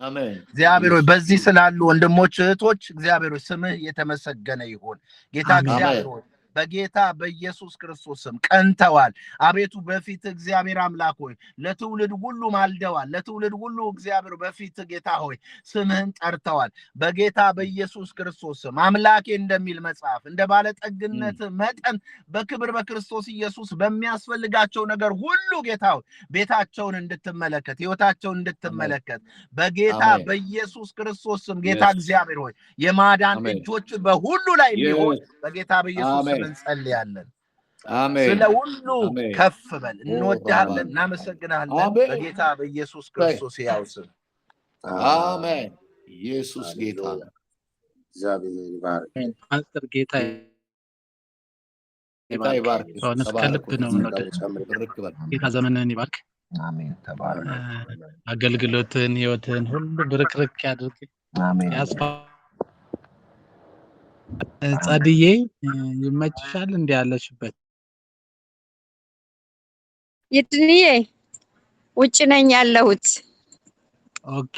አሜን። እግዚአብሔር ሆይ በዚህ ስላሉ ወንድሞች እህቶች እግዚአብሔር ሆይ ስምህ የተመሰገነ ይሁን። ጌታ እግዚአብሔር ሆይ በጌታ በኢየሱስ ክርስቶስ ስም ቀንተዋል አቤቱ በፊት እግዚአብሔር አምላክ ሆይ ለትውልድ ሁሉ ማልደዋል ለትውልድ ሁሉ እግዚአብሔር በፊት ጌታ ሆይ ስምህን ጠርተዋል በጌታ በኢየሱስ ክርስቶስ ስም አምላኬ እንደሚል መጽሐፍ እንደ ባለጠግነት መጠን በክብር በክርስቶስ ኢየሱስ በሚያስፈልጋቸው ነገር ሁሉ ጌታ ሆይ ቤታቸውን እንድትመለከት ሕይወታቸውን እንድትመለከት በጌታ በኢየሱስ ክርስቶስ ስም ጌታ እግዚአብሔር ሆይ የማዳን እጆች በሁሉ ላይ እንዲሆን በጌታ በኢየሱስ ስም እንጸልያለን። አሜን። ስለ ሁሉ ከፍ በል እንወድሃለን እናመሰግናለን በጌታ በኢየሱስ ክርስቶስ ያው ስም አሜን። ኢየሱስ ጌታ ነው። እግዚአብሔር ይባርክ። ፓስተር ጌታ ይባርክ። ከልብ ነው ጌታ ዘመንን ይባርክ። አሜን። ተባረክ። አገልግሎትን ህይወትን ሁሉ ብርክርክ ያድርግ። አሜን። ጸድዬ ይመችሻል እንዴ ያለሽበት? ይድንዬ ውጭ ነኝ ያለሁት። ኦኬ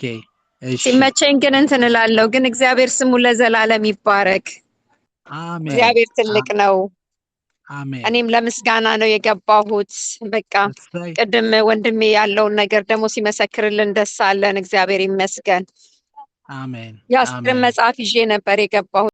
እሺ። ሲመቸኝ ግን እንትን እላለሁ። ግን እግዚአብሔር ስሙ ለዘላለም ይባረክ። አሜን። እግዚአብሔር ትልቅ ነው። አሜን። እኔም ለምስጋና ነው የገባሁት። በቃ ቅድም ወንድሜ ያለውን ነገር ደግሞ ሲመሰክርልን ደስ አለን። እግዚአብሔር ይመስገን። አሜን። የአስቴርን መጽሐፍ ይዤ ነበር የገባሁት።